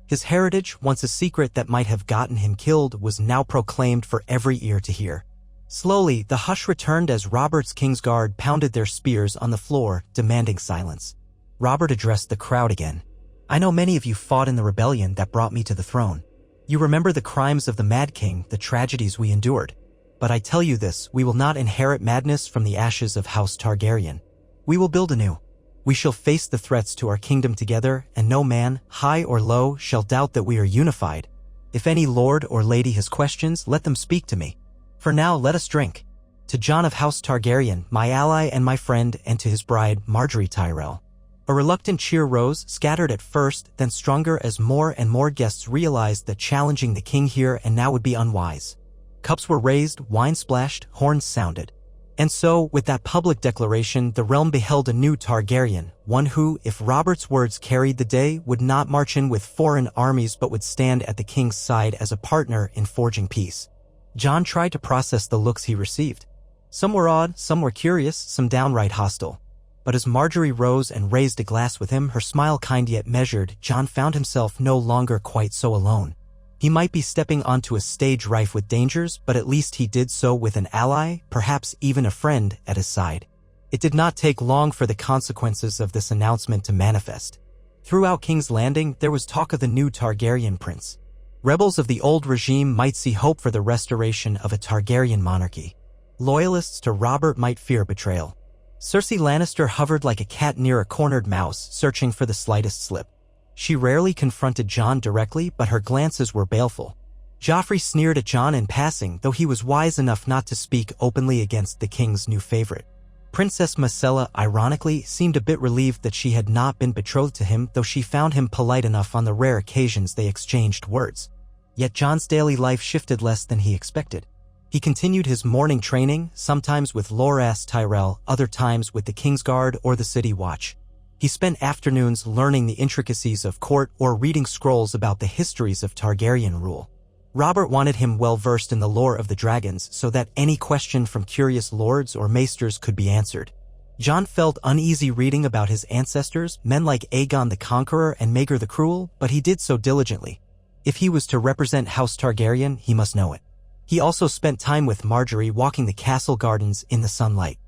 His heritage, once a secret that might have gotten him killed, was now proclaimed for every ear to hear. Slowly, the hush returned as Robert's Kingsguard pounded their spears on the floor, demanding silence. Robert addressed the crowd again. "I know many of you fought in the rebellion that brought me to the throne. You remember the crimes of the Mad King, the tragedies we endured. But I tell you this, we will not inherit madness from the ashes of House Targaryen. We will build anew. We shall face the threats to our kingdom together, and no man, high or low, shall doubt that we are unified. If any lord or lady has questions, let them speak to me. For now, let us drink. To Jon of House Targaryen, my ally and my friend, and to his bride, Marjorie Tyrell." A reluctant cheer rose, scattered at first, then stronger as more and more guests realized that challenging the king here and now would be unwise. Cups were raised, wine splashed, horns sounded. And so, with that public declaration, the realm beheld a new Targaryen, one who, if Robert's words carried the day, would not march in with foreign armies but would stand at the king's side as a partner in forging peace. Jon tried to process the looks he received. Some were awed, some were curious, some downright hostile. But as Marjorie rose and raised a glass with him, her smile kind yet measured, Jon found himself no longer quite so alone. He might be stepping onto a stage rife with dangers, but at least he did so with an ally, perhaps even a friend, at his side. It did not take long for the consequences of this announcement to manifest. Throughout King's Landing, there was talk of the new Targaryen prince. Rebels of the old regime might see hope for the restoration of a Targaryen monarchy. Loyalists to Robert might fear betrayal. Cersei Lannister hovered like a cat near a cornered mouse, searching for the slightest slip. She rarely confronted Jon directly, but her glances were baleful. Joffrey sneered at Jon in passing, though he was wise enough not to speak openly against the king's new favorite. Princess Myrcella, ironically, seemed a bit relieved that she had not been betrothed to him, though she found him polite enough on the rare occasions they exchanged words. Yet Jon's daily life shifted less than he expected. He continued his morning training, sometimes with Loras Tyrell, other times with the Kingsguard or the City Watch. He spent afternoons learning the intricacies of court or reading scrolls about the histories of Targaryen rule. Robert wanted him well versed in the lore of the dragons so that any question from curious lords or maesters could be answered. Jon felt uneasy reading about his ancestors, men like Aegon the Conqueror and Maegor the Cruel, but he did so diligently. If he was to represent House Targaryen, he must know it. He also spent time with Marjorie walking the castle gardens in the sunlight.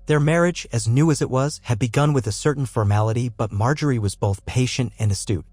Their marriage, as new as it was, had begun with a certain formality, but Marjorie was both patient and astute.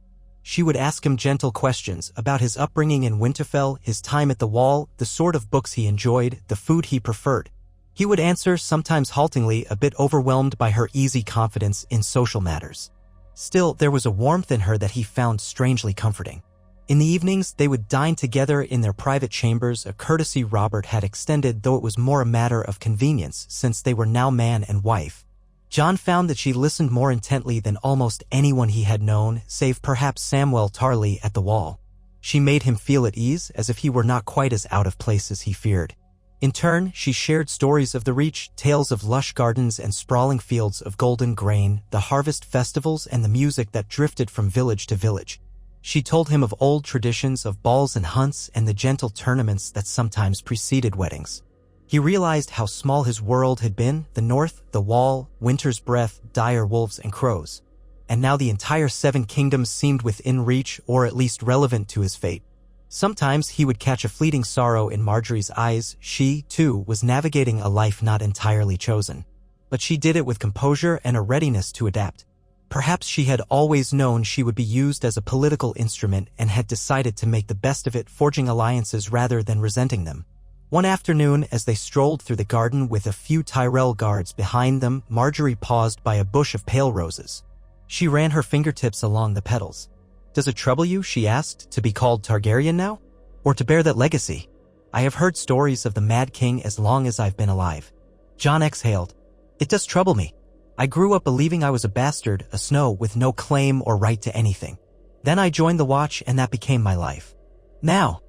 She would ask him gentle questions about his upbringing in Winterfell, his time at the Wall, the sort of books he enjoyed, the food he preferred. He would answer, sometimes haltingly, a bit overwhelmed by her easy confidence in social matters. Still, there was a warmth in her that he found strangely comforting. In the evenings, they would dine together in their private chambers, a courtesy Robert had extended, though it was more a matter of convenience since they were now man and wife. Jon found that she listened more intently than almost anyone he had known, save perhaps Samwell Tarly at the Wall. She made him feel at ease, as if he were not quite as out of place as he feared. In turn, she shared stories of the Reach, tales of lush gardens and sprawling fields of golden grain, the harvest festivals and the music that drifted from village to village. She told him of old traditions of balls and hunts and the gentle tournaments that sometimes preceded weddings. He realized how small his world had been, the North, the Wall, winter's breath, dire wolves and crows. and now the entire Seven Kingdoms seemed within reach or at least relevant to his fate. Sometimes he would catch a fleeting sorrow in Margaery's eyes. She, too, was navigating a life not entirely chosen. But she did it with composure and a readiness to adapt. Perhaps she had always known she would be used as a political instrument and had decided to make the best of it, forging alliances rather than resenting them. One afternoon, as they strolled through the garden with a few Tyrell guards behind them, Margaery paused by a bush of pale roses. She ran her fingertips along the petals. "Does it trouble you," she asked, "to be called Targaryen now? Or to bear that legacy? I have heard stories of the Mad King as long as I've been alive." Jon exhaled. "It does trouble me. I grew up believing I was a bastard, a Snow with no claim or right to anything. Then I joined the Watch and that became my life. Now,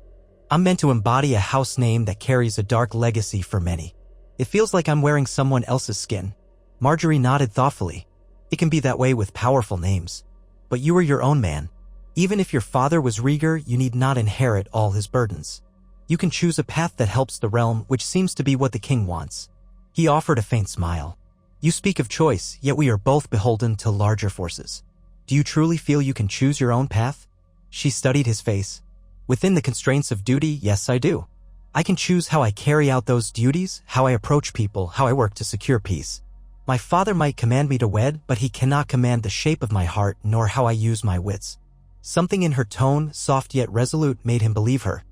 I'm meant to embody a house name that carries a dark legacy for many. It feels like I'm wearing someone else's skin." Margaery nodded thoughtfully. "It can be that way with powerful names. But you are your own man. Even if your father was Rhaegar, you need not inherit all his burdens. You can choose a path that helps the realm, which seems to be what the king wants." He offered a faint smile. "You speak of choice, yet we are both beholden to larger forces. Do you truly feel you can choose your own path?" She studied his face. "Within the constraints of duty, yes, I do. I can choose how I carry out those duties, how I approach people, how I work to secure peace. My father might command me to wed, but he cannot command the shape of my heart nor how I use my wits." Something in her tone, soft yet resolute, made him believe her.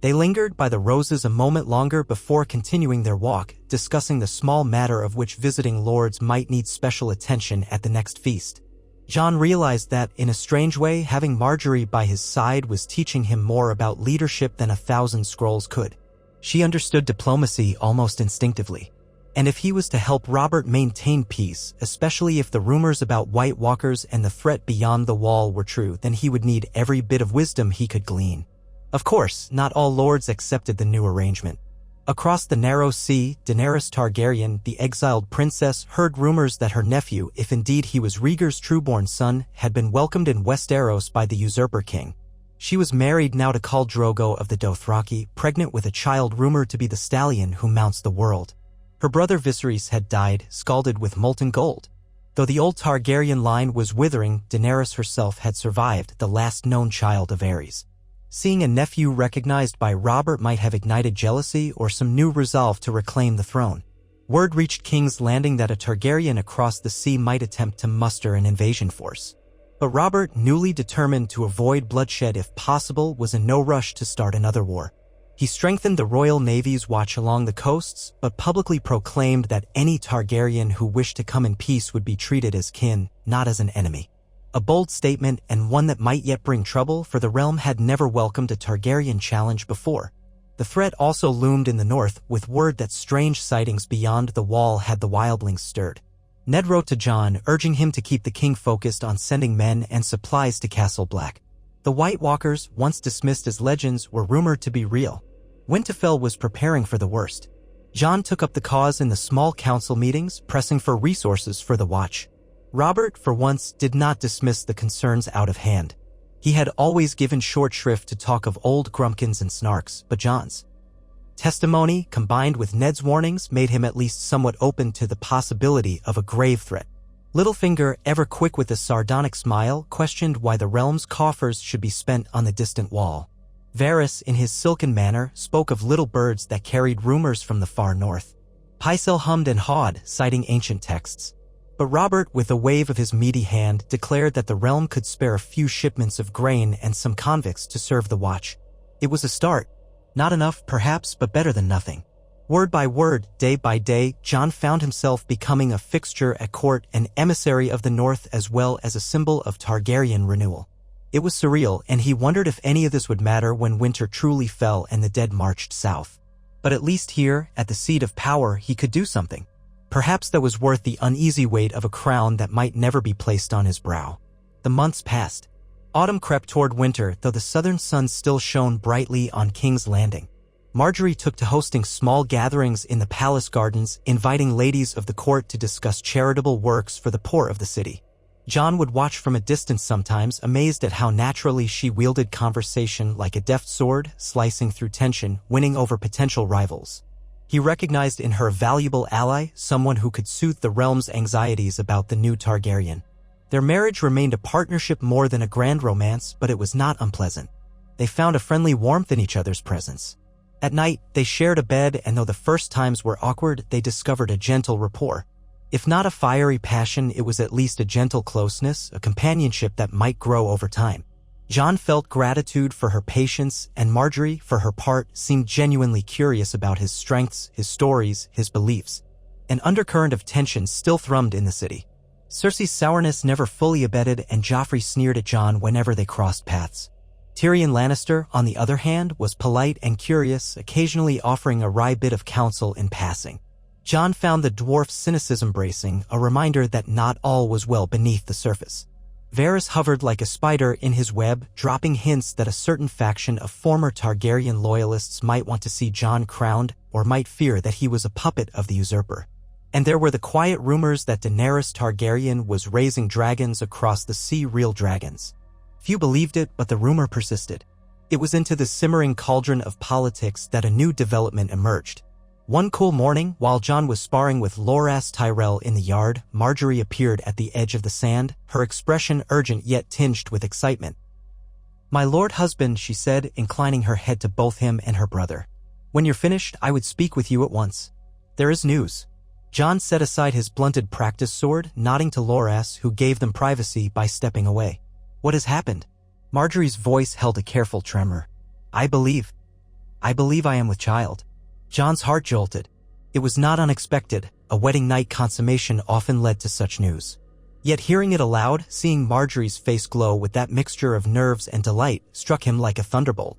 They lingered by the roses a moment longer before continuing their walk, discussing the small matter of which visiting lords might need special attention at the next feast. Jon realized that, in a strange way, having Margaery by his side was teaching him more about leadership than 1,000 scrolls could. She understood diplomacy almost instinctively. And if he was to help Robert maintain peace, especially if the rumors about White Walkers and the threat beyond the wall were true, then he would need every bit of wisdom he could glean. Of course, not all lords accepted the new arrangement. Across the narrow sea, Daenerys Targaryen, the exiled princess, heard rumors that her nephew, if indeed he was Rhaegar's trueborn son, had been welcomed in Westeros by the usurper king. She was married now to Khal Drogo of the Dothraki, pregnant with a child rumored to be the stallion who mounts the world. Her brother Viserys had died, scalded with molten gold. Though the old Targaryen line was withering, Daenerys herself had survived, the last known child of Aerys. Seeing a nephew recognized by Robert might have ignited jealousy or some new resolve to reclaim the throne. Word reached King's Landing that a Targaryen across the sea might attempt to muster an invasion force. But Robert, newly determined to avoid bloodshed if possible, was in no rush to start another war. He strengthened the Royal Navy's watch along the coasts, but publicly proclaimed that any Targaryen who wished to come in peace would be treated as kin, not as an enemy. A bold statement, and one that might yet bring trouble, for the realm had never welcomed a Targaryen challenge before. The threat also loomed in the north, with word that strange sightings beyond the wall had the wildlings stirred. Ned wrote to Jon, urging him to keep the king focused on sending men and supplies to Castle Black. The White Walkers, once dismissed as legends, were rumored to be real. Winterfell was preparing for the worst. Jon took up the cause in the small council meetings, pressing for resources for the Watch. Robert, for once, did not dismiss the concerns out of hand. He had always given short shrift to talk of old grumpkins and snarks, but Jon's testimony, combined with Ned's warnings, made him at least somewhat open to the possibility of a grave threat. Littlefinger, ever quick with a sardonic smile, questioned why the realm's coffers should be spent on the distant wall. Varys, in his silken manner, spoke of little birds that carried rumors from the far north. Pycelle hummed and hawed, citing ancient texts. But Robert, with a wave of his meaty hand, declared that the realm could spare a few shipments of grain and some convicts to serve the Watch. It was a start. Not enough, perhaps, but better than nothing. Word by word, day by day, Jon found himself becoming a fixture at court, an emissary of the North as well as a symbol of Targaryen renewal. It was surreal, and he wondered if any of this would matter when winter truly fell and the dead marched south. But at least here, at the seat of power, he could do something. Perhaps that was worth the uneasy weight of a crown that might never be placed on his brow. The months passed. Autumn crept toward winter, though the southern sun still shone brightly on King's Landing. Margaery took to hosting small gatherings in the palace gardens, inviting ladies of the court to discuss charitable works for the poor of the city. Jon would watch from a distance sometimes, amazed at how naturally she wielded conversation like a deft sword, slicing through tension, winning over potential rivals. He recognized in her a valuable ally, someone who could soothe the realm's anxieties about the new Targaryen. Their marriage remained a partnership more than a grand romance, but it was not unpleasant. They found a friendly warmth in each other's presence. At night, they shared a bed, and though the first times were awkward, they discovered a gentle rapport. If not a fiery passion, it was at least a gentle closeness, a companionship that might grow over time. Jon felt gratitude for her patience, and Margaery, for her part, seemed genuinely curious about his strengths, his stories, his beliefs. An undercurrent of tension still thrummed in the city. Cersei's sourness never fully abated, and Joffrey sneered at Jon whenever they crossed paths. Tyrion Lannister, on the other hand, was polite and curious, occasionally offering a wry bit of counsel in passing. Jon found the dwarf's cynicism bracing, a reminder that not all was well beneath the surface. Varys hovered like a spider in his web, dropping hints that a certain faction of former Targaryen loyalists might want to see Jon crowned, or might fear that he was a puppet of the usurper. And there were the quiet rumors that Daenerys Targaryen was raising dragons across the sea, real dragons. Few believed it, but the rumor persisted. It was into the simmering cauldron of politics that a new development emerged. One cool morning, while Jon was sparring with Loras Tyrell in the yard, Margaery appeared at the edge of the sand, her expression urgent yet tinged with excitement. "My lord husband," she said, inclining her head to both him and her brother. "When you're finished, I would speak with you at once. There is news." Jon set aside his blunted practice sword, nodding to Loras, who gave them privacy by stepping away. "What has happened?" Margaery's voice held a careful tremor. I believe I am with child." Jon's heart jolted. It was not unexpected. A wedding night consummation often led to such news. Yet hearing it aloud, seeing Margaery's face glow with that mixture of nerves and delight, struck him like a thunderbolt.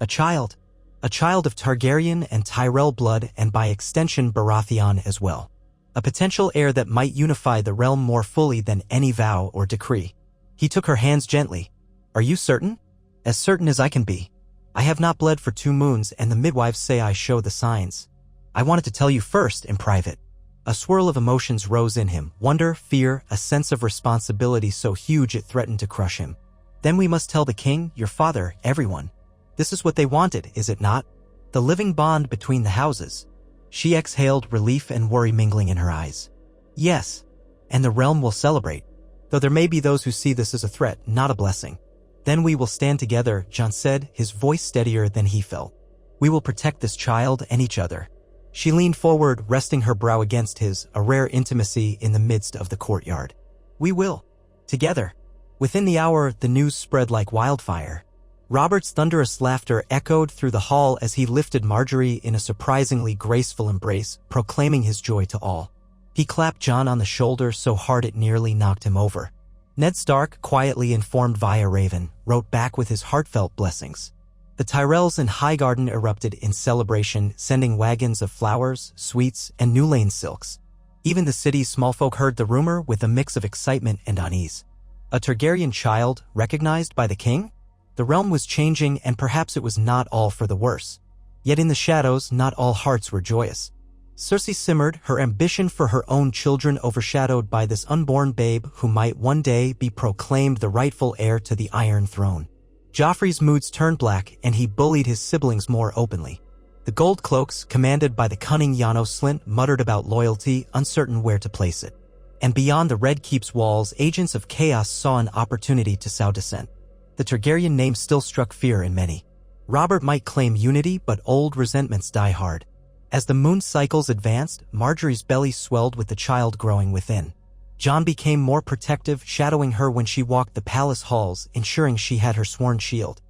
A child of Targaryen and Tyrell blood, and by extension Baratheon as well. A potential heir that might unify the realm more fully than any vow or decree. He took her hands gently. "Are you certain?" "As certain as I can be. I have not bled for 2 moons, and the midwives say I show the signs. I wanted to tell you first, in private." A swirl of emotions rose in him, wonder, fear, a sense of responsibility so huge it threatened to crush him. "Then we must tell the king, your father, everyone. This is what they wanted, is it not? The living bond between the houses." She exhaled, relief and worry mingling in her eyes. "Yes, and the realm will celebrate. Though there may be those who see this as a threat, not a blessing. Then we will stand together," Jon said, his voice steadier than he felt. "We will protect this child and each other." She leaned forward, resting her brow against his, a rare intimacy in the midst of the courtyard. "We will. Together." Within the hour, the news spread like wildfire. Robert's thunderous laughter echoed through the hall as he lifted Margaery in a surprisingly graceful embrace, proclaiming his joy to all. He clapped Jon on the shoulder so hard it nearly knocked him over. Ned Stark, quietly informed via Raven, wrote back with his heartfelt blessings. The Tyrells in Highgarden erupted in celebration, sending wagons of flowers, sweets, and new lane silks. Even the city's small folk heard the rumor with a mix of excitement and unease. A Targaryen child, recognized by the king? The realm was changing, and perhaps it was not all for the worse. Yet in the shadows, not all hearts were joyous. Cersei simmered, her ambition for her own children overshadowed by this unborn babe who might one day be proclaimed the rightful heir to the Iron Throne. Joffrey's moods turned black, and he bullied his siblings more openly. The gold cloaks, commanded by the cunning Janos Slynt, muttered about loyalty, uncertain where to place it. And beyond the Red Keep's walls, agents of chaos saw an opportunity to sow dissent. The Targaryen name still struck fear in many. Robert might claim unity, but old resentments die hard. As the moon cycles advanced, Margaery's belly swelled with the child growing within. Jon became more protective, shadowing her when she walked the palace halls, ensuring she had her sworn shield.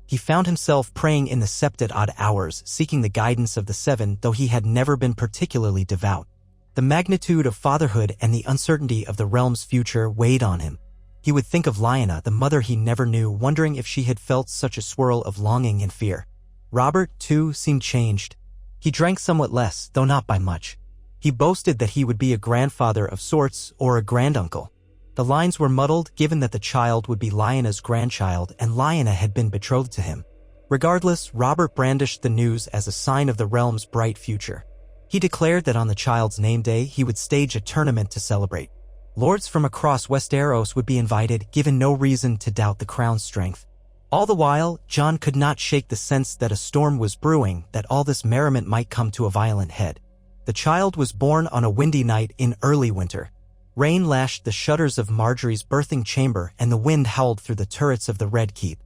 He found himself praying in the sept at odd hours, seeking the guidance of the Seven, though he had never been particularly devout. The magnitude of fatherhood and the uncertainty of the realm's future weighed on him. He would think of Lyanna, the mother he never knew, wondering if she had felt such a swirl of longing and fear. Robert, too, seemed changed. He drank somewhat less, though not by much. He boasted that he would be a grandfather of sorts, or a granduncle. The lines were muddled, given that the child would be Lyanna's grandchild, and Lyanna had been betrothed to him. Regardless, Robert brandished the news as a sign of the realm's bright future. He declared that on the child's name day, he would stage a tournament to celebrate. Lords from across Westeros would be invited, given no reason to doubt the crown's strength. All the while, Jon could not shake the sense that a storm was brewing, that all this merriment might come to a violent head. The child was born on a windy night in early winter. Rain lashed the shutters of Marjorie's birthing chamber, and the wind howled through the turrets of the Red Keep.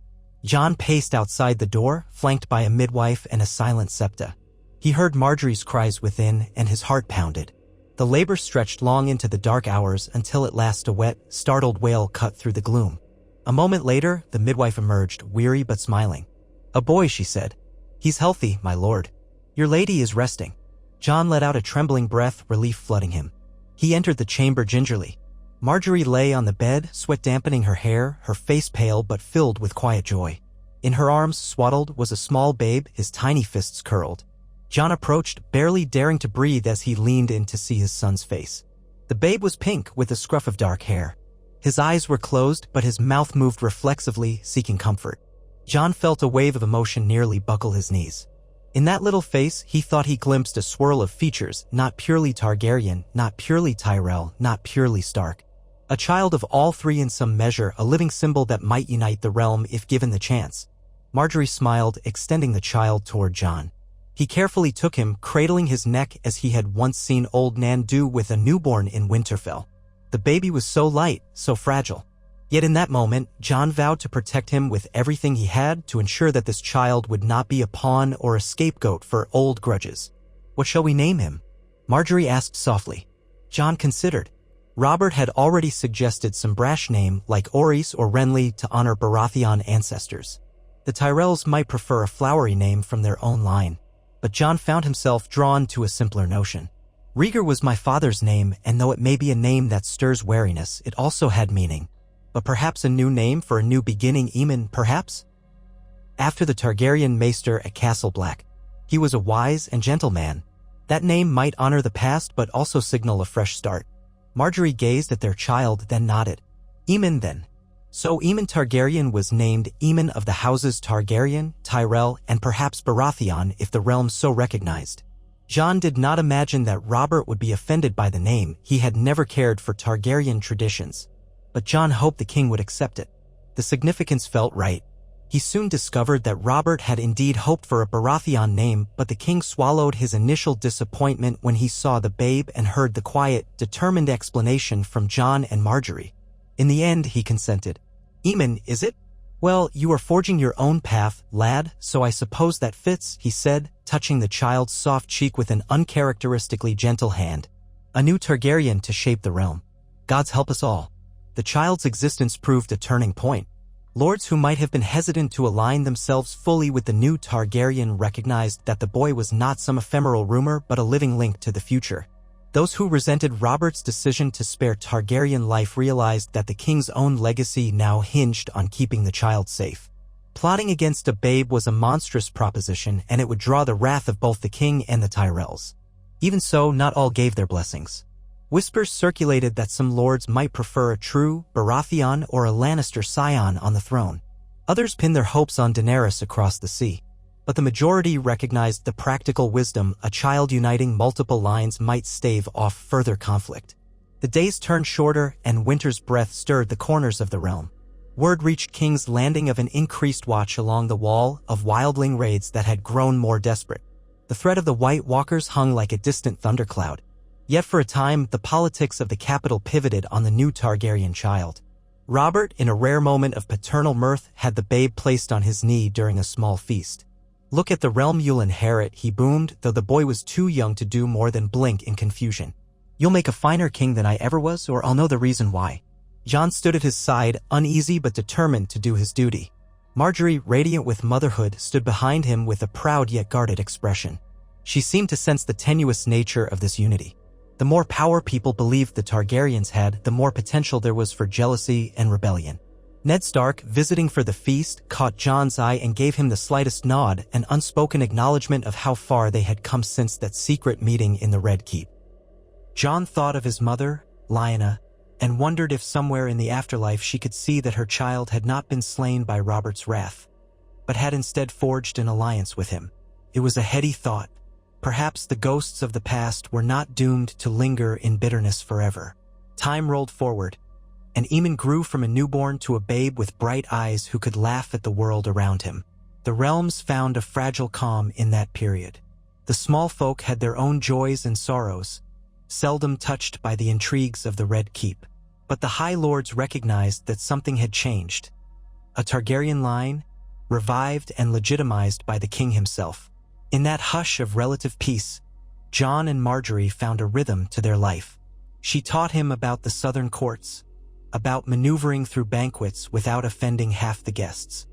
Jon paced outside the door, flanked by a midwife and a silent septa. He heard Marjorie's cries within, and his heart pounded. The labor stretched long into the dark hours until at last a wet, startled wail cut through the gloom. A moment later, the midwife emerged, weary but smiling. "A boy," she said. "He's healthy, my lord. Your lady is resting." Jon let out a trembling breath, relief flooding him. He entered the chamber gingerly. Marjorie lay on the bed, sweat dampening her hair, her face pale but filled with quiet joy. In her arms, swaddled, was a small babe, his tiny fists curled. Jon approached, barely daring to breathe as he leaned in to see his son's face. The babe was pink, with a scruff of dark hair. His eyes were closed, but his mouth moved reflexively, seeking comfort. Jon felt a wave of emotion nearly buckle his knees. In that little face, he thought he glimpsed a swirl of features, not purely Targaryen, not purely Tyrell, not purely Stark. A child of all three in some measure, a living symbol that might unite the realm if given the chance. Marjorie smiled, extending the child toward Jon. He carefully took him, cradling his neck as he had once seen old Nan do with a newborn in Winterfell. The baby was so light, so fragile. Yet in that moment, Jon vowed to protect him with everything he had to ensure that this child would not be a pawn or a scapegoat for old grudges. "What shall we name him?" Marjorie asked softly. Jon considered. Robert had already suggested some brash name like Orys or Renly to honor Baratheon ancestors. The Tyrells might prefer a flowery name from their own line. But Jon found himself drawn to a simpler notion. Rhaegar was my father's name, and though it may be a name that stirs wariness, it also had meaning. But perhaps a new name for a new beginning, Aemon, perhaps? After the Targaryen maester at Castle Black, he was a wise and gentle man. That name might honor the past but also signal a fresh start. Marjorie gazed at their child, then nodded. Aemon, then. So Aemon Targaryen was named Aemon of the houses Targaryen, Tyrell, and perhaps Baratheon if the realm so recognized. Jon did not imagine that Robert would be offended by the name. He had never cared for Targaryen traditions. But Jon hoped the king would accept it. The significance felt right. He soon discovered that Robert had indeed hoped for a Baratheon name, but the king swallowed his initial disappointment when he saw the babe and heard the quiet, determined explanation from Jon and Marjorie. In the end, he consented. "Aemon, is it? Well, you are forging your own path, lad, so I suppose that fits," he said, touching the child's soft cheek with an uncharacteristically gentle hand. "A new Targaryen to shape the realm. Gods help us all." The child's existence proved a turning point. Lords who might have been hesitant to align themselves fully with the new Targaryen recognized that the boy was not some ephemeral rumor but a living link to the future. Those who resented Robert's decision to spare Targaryen life realized that the king's own legacy now hinged on keeping the child safe. Plotting against a babe was a monstrous proposition, and it would draw the wrath of both the king and the Tyrells. Even so, not all gave their blessings. Whispers circulated that some lords might prefer a true Baratheon or a Lannister scion on the throne. Others pinned their hopes on Daenerys across the sea. But the majority recognized the practical wisdom a child uniting multiple lines might stave off further conflict. The days turned shorter, and winter's breath stirred the corners of the realm. Word reached King's Landing of an increased watch along the wall, of wildling raids that had grown more desperate. The threat of the White Walkers hung like a distant thundercloud. Yet for a time, the politics of the capital pivoted on the new Targaryen child. Robert, in a rare moment of paternal mirth, had the babe placed on his knee during a small feast. "Look at the realm you'll inherit," he boomed, though the boy was too young to do more than blink in confusion. "You'll make a finer king than I ever was, or I'll know the reason why." Jon stood at his side, uneasy but determined to do his duty. Marjorie, radiant with motherhood, stood behind him with a proud yet guarded expression. She seemed to sense the tenuous nature of this unity. The more power people believed the Targaryens had, the more potential there was for jealousy and rebellion. Ned Stark, visiting for the feast, caught Jon's eye and gave him the slightest nod, an unspoken acknowledgement of how far they had come since that secret meeting in the Red Keep. Jon thought of his mother, Lyanna, and wondered if somewhere in the afterlife she could see that her child had not been slain by Robert's wrath, but had instead forged an alliance with him. It was a heady thought. Perhaps the ghosts of the past were not doomed to linger in bitterness forever. Time rolled forward, and Aemon grew from a newborn to a babe with bright eyes who could laugh at the world around him. The realms found a fragile calm in that period. The small folk had their own joys and sorrows. seldom touched by the intrigues of the Red Keep. But the High Lords recognized that something had changed. A Targaryen line, revived and legitimized by the king himself. In that hush of relative peace, Jon and Margaery found a rhythm to their life. She taught him about the southern courts, about maneuvering through banquets without offending half the guests.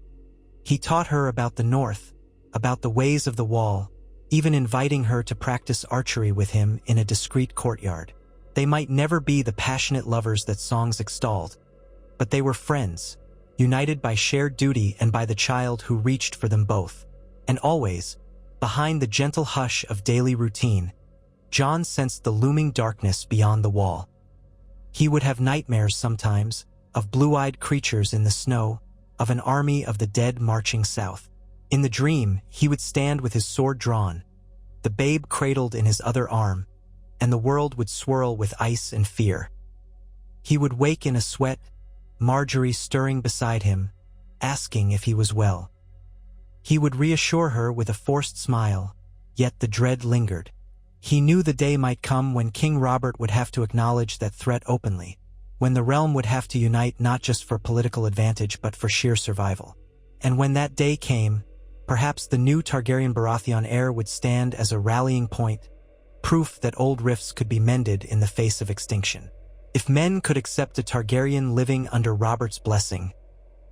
He taught her about the north, about the ways of the wall, even inviting her to practice archery with him in a discreet courtyard. They might never be the passionate lovers that songs extolled, but they were friends, united by shared duty and by the child who reached for them both. And always, behind the gentle hush of daily routine, Jon sensed the looming darkness beyond the wall. He would have nightmares sometimes, of blue-eyed creatures in the snow, of an army of the dead marching south. In the dream, he would stand with his sword drawn, the babe cradled in his other arm, and the world would swirl with ice and fear. He would wake in a sweat, Margaery stirring beside him, asking if he was well. He would reassure her with a forced smile, yet the dread lingered. He knew the day might come when King Robert would have to acknowledge that threat openly, when the realm would have to unite not just for political advantage but for sheer survival. And when that day came, perhaps the new Targaryen Baratheon heir would stand as a rallying point, proof that old rifts could be mended in the face of extinction. If men could accept a Targaryen living under Robert's blessing,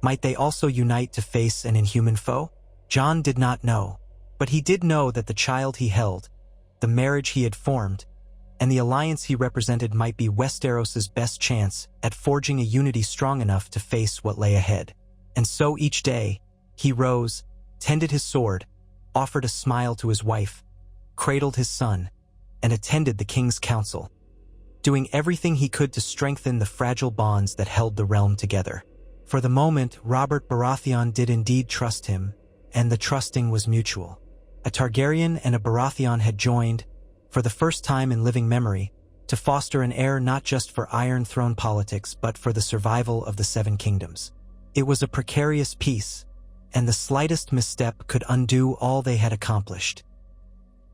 might they also unite to face an inhuman foe? Jon did not know, but he did know that the child he held, the marriage he had formed, and the alliance he represented might be Westeros's best chance at forging a unity strong enough to face what lay ahead. And so each day, he rose, tended his sword, offered a smile to his wife, cradled his son, and attended the king's council, doing everything he could to strengthen the fragile bonds that held the realm together. For the moment, Robert Baratheon did indeed trust him, and the trusting was mutual. A Targaryen and a Baratheon had joined, for the first time in living memory, to foster an heir not just for Iron Throne politics but for the survival of the Seven Kingdoms. It was a precarious peace, and the slightest misstep could undo all they had accomplished.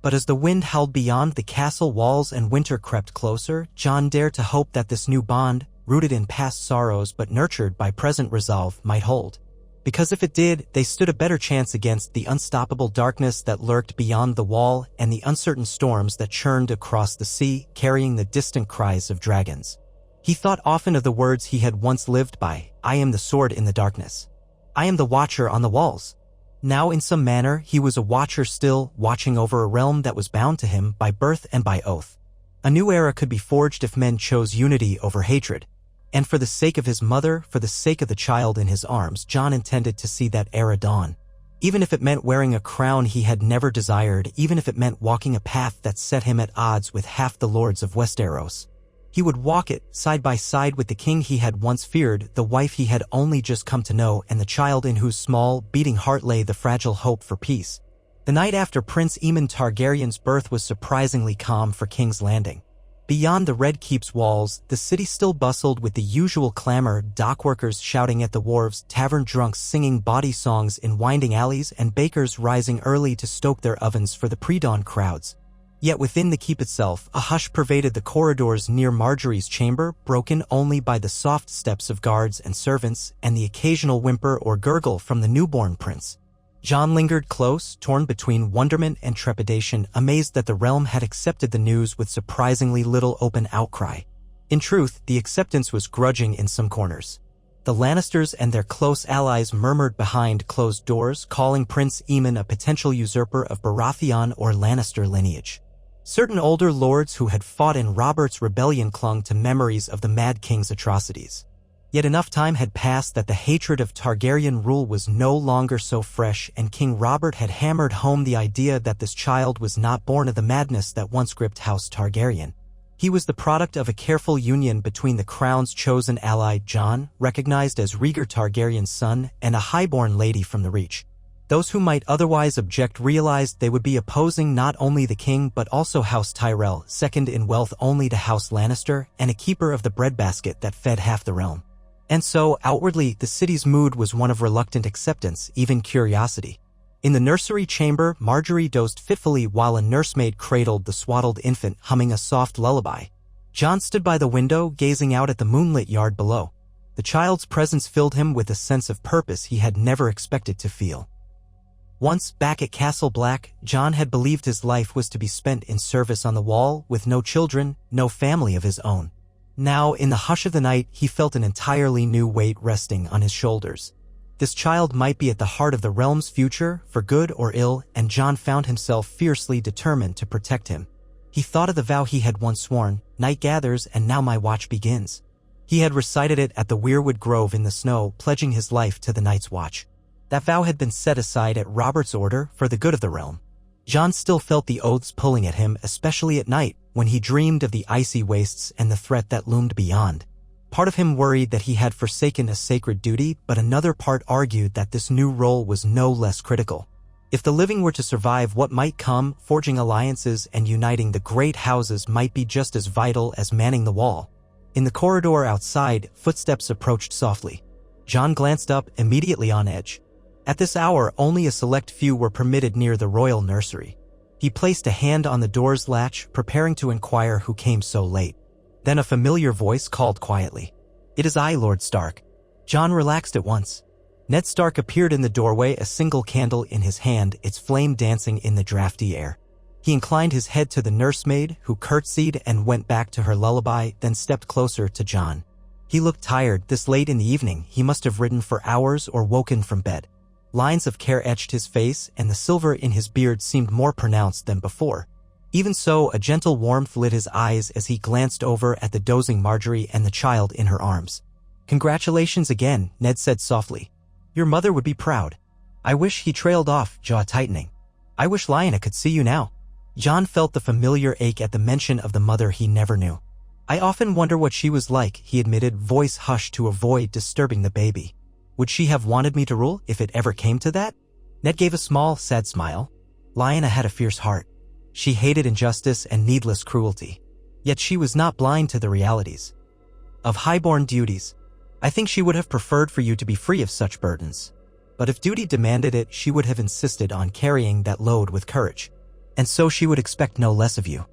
But as the wind howled beyond the castle walls and winter crept closer, Jon dared to hope that this new bond, rooted in past sorrows but nurtured by present resolve, might hold. Because if it did, they stood a better chance against the unstoppable darkness that lurked beyond the wall and the uncertain storms that churned across the sea, carrying the distant cries of dragons. He thought often of the words he had once lived by, "I am the sword in the darkness. I am the watcher on the walls." Now in some manner he was a watcher still, watching over a realm that was bound to him by birth and by oath. A new era could be forged if men chose unity over hatred. And for the sake of his mother, for the sake of the child in his arms, Jon intended to see that era dawn. Even if it meant wearing a crown he had never desired, even if it meant walking a path that set him at odds with half the lords of Westeros. He would walk it, side by side with the king he had once feared, the wife he had only just come to know, and the child in whose small, beating heart lay the fragile hope for peace. The night after Prince Aemon Targaryen's birth was surprisingly calm for King's Landing. Beyond the Red Keep's walls, the city still bustled with the usual clamor, dockworkers shouting at the wharves, tavern drunks singing bawdy songs in winding alleys, and bakers rising early to stoke their ovens for the pre-dawn crowds. Yet within the keep itself, a hush pervaded the corridors near Margaery's chamber, broken only by the soft steps of guards and servants and the occasional whimper or gurgle from the newborn prince. Jon lingered close, torn between wonderment and trepidation, amazed that the realm had accepted the news with surprisingly little open outcry. In truth, the acceptance was grudging in some corners. The Lannisters and their close allies murmured behind closed doors, calling Prince Aemon a potential usurper of Baratheon or Lannister lineage. Certain older lords who had fought in Robert's rebellion clung to memories of the Mad King's atrocities. Yet enough time had passed that the hatred of Targaryen rule was no longer so fresh, and King Robert had hammered home the idea that this child was not born of the madness that once gripped House Targaryen. He was the product of a careful union between the crown's chosen ally Jon, recognized as Rhaegar Targaryen's son, and a highborn lady from the Reach. Those who might otherwise object realized they would be opposing not only the king but also House Tyrell, second in wealth only to House Lannister, and a keeper of the breadbasket that fed half the realm. And so, outwardly, the city's mood was one of reluctant acceptance, even curiosity. In the nursery chamber, Marjorie dozed fitfully while a nursemaid cradled the swaddled infant, humming a soft lullaby. Jon stood by the window, gazing out at the moonlit yard below. The child's presence filled him with a sense of purpose he had never expected to feel. Once, back at Castle Black, Jon had believed his life was to be spent in service on the wall, with no children, no family of his own. Now, in the hush of the night, he felt an entirely new weight resting on his shoulders. This child might be at the heart of the realm's future, for good or ill, and Jon found himself fiercely determined to protect him. He thought of the vow he had once sworn, "Night gathers, and now my watch begins." He had recited it at the Weirwood Grove in the snow, pledging his life to the Night's Watch. That vow had been set aside at Robert's order for the good of the realm. Jon still felt the oaths pulling at him, especially at night, when he dreamed of the icy wastes and the threat that loomed beyond. Part of him worried that he had forsaken a sacred duty, but another part argued that this new role was no less critical. If the living were to survive what might come, forging alliances and uniting the great houses might be just as vital as manning the wall. In the corridor outside, footsteps approached softly. Jon glanced up, immediately on edge. At this hour, only a select few were permitted near the royal nursery. He placed a hand on the door's latch, preparing to inquire who came so late. Then a familiar voice called quietly, "It is I, Lord Stark." Jon relaxed at once. Ned Stark appeared in the doorway, a single candle in his hand, its flame dancing in the drafty air. He inclined his head to the nursemaid, who curtsied and went back to her lullaby, then stepped closer to Jon. He looked tired. This late in the evening, he must have ridden for hours or woken from bed. Lines of care etched his face, and the silver in his beard seemed more pronounced than before. Even so, a gentle warmth lit his eyes as he glanced over at the dozing Marjorie and the child in her arms. "Congratulations again," Ned said softly. "Your mother would be proud." "I wish," he trailed off, jaw tightening. "I wish Lyanna could see you now." Jon felt the familiar ache at the mention of the mother he never knew. "I often wonder what she was like," he admitted, voice hushed to avoid disturbing the baby. "Would she have wanted me to rule, if it ever came to that?" Ned gave a small, sad smile. Lyanna had a fierce heart. She hated injustice and needless cruelty. Yet she was not blind to the realities of highborn duties. "I think she would have preferred for you to be free of such burdens. But if duty demanded it, she would have insisted on carrying that load with courage. And so she would expect no less of you."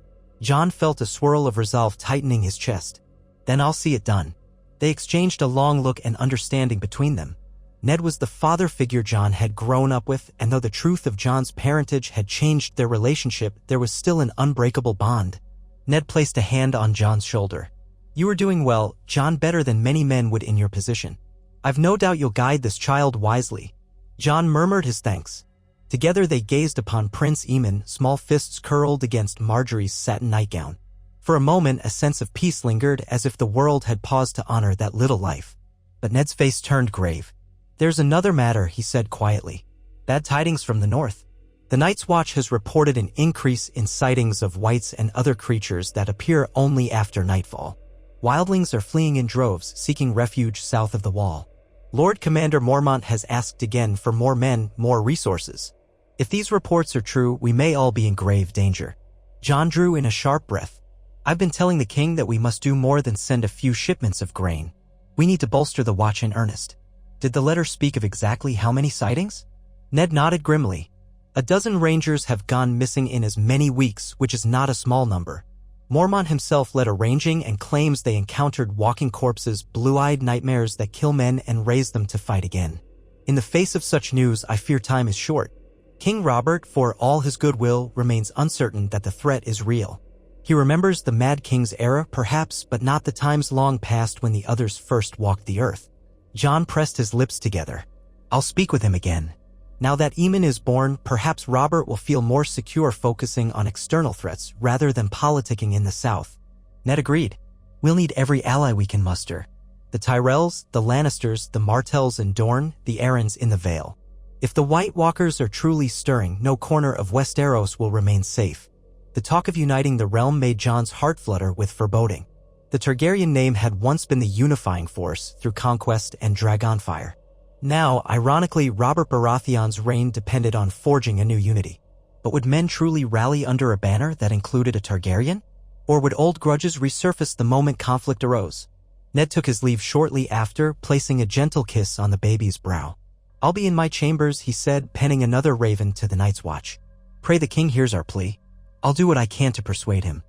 Jon felt a swirl of resolve tightening his chest. "Then I'll see it done." They exchanged a long look and understanding between them. Ned was the father figure Jon had grown up with, and though the truth of Jon's parentage had changed their relationship, there was still an unbreakable bond. Ned placed a hand on Jon's shoulder. "You are doing well, Jon, better than many men would in your position. I've no doubt you'll guide this child wisely." Jon murmured his thanks. Together they gazed upon Prince Aemon, small fists curled against Marjorie's satin nightgown. For a moment, a sense of peace lingered, as if the world had paused to honor that little life. But Ned's face turned grave. "There's another matter," he said quietly. "Bad tidings from the north. The Night's Watch has reported an increase in sightings of wights and other creatures that appear only after nightfall. Wildlings are fleeing in droves, seeking refuge south of the wall. Lord Commander Mormont has asked again for more men, more resources. If these reports are true, we may all be in grave danger." Jon drew in a sharp breath. "I've been telling the king that we must do more than send a few shipments of grain. We need to bolster the watch in earnest." "Did the letter speak of exactly how many sightings?" Ned nodded grimly. "A dozen rangers have gone missing in as many weeks, which is not a small number. Mormont himself led a ranging and claims they encountered walking corpses, blue-eyed nightmares that kill men and raise them to fight again. In the face of such news, I fear time is short. King Robert, for all his goodwill, remains uncertain that the threat is real. He remembers the Mad King's era, perhaps, but not the times long past when the others first walked the earth." Jon pressed his lips together. "I'll speak with him again. Now that Aemon is born, perhaps Robert will feel more secure focusing on external threats rather than politicking in the south." Ned agreed. "We'll need every ally we can muster. The Tyrells, the Lannisters, the Martells in Dorne, the Arryns in the Vale. If the White Walkers are truly stirring, no corner of Westeros will remain safe." The talk of uniting the realm made Jon's heart flutter with foreboding. The Targaryen name had once been the unifying force through conquest and dragonfire. Now, ironically, Robert Baratheon's reign depended on forging a new unity. But would men truly rally under a banner that included a Targaryen? Or would old grudges resurface the moment conflict arose? Ned took his leave shortly after, placing a gentle kiss on the baby's brow. "I'll be in my chambers," he said, penning another raven to the night's watch. "Pray the king hears our plea. I'll do what I can to persuade him."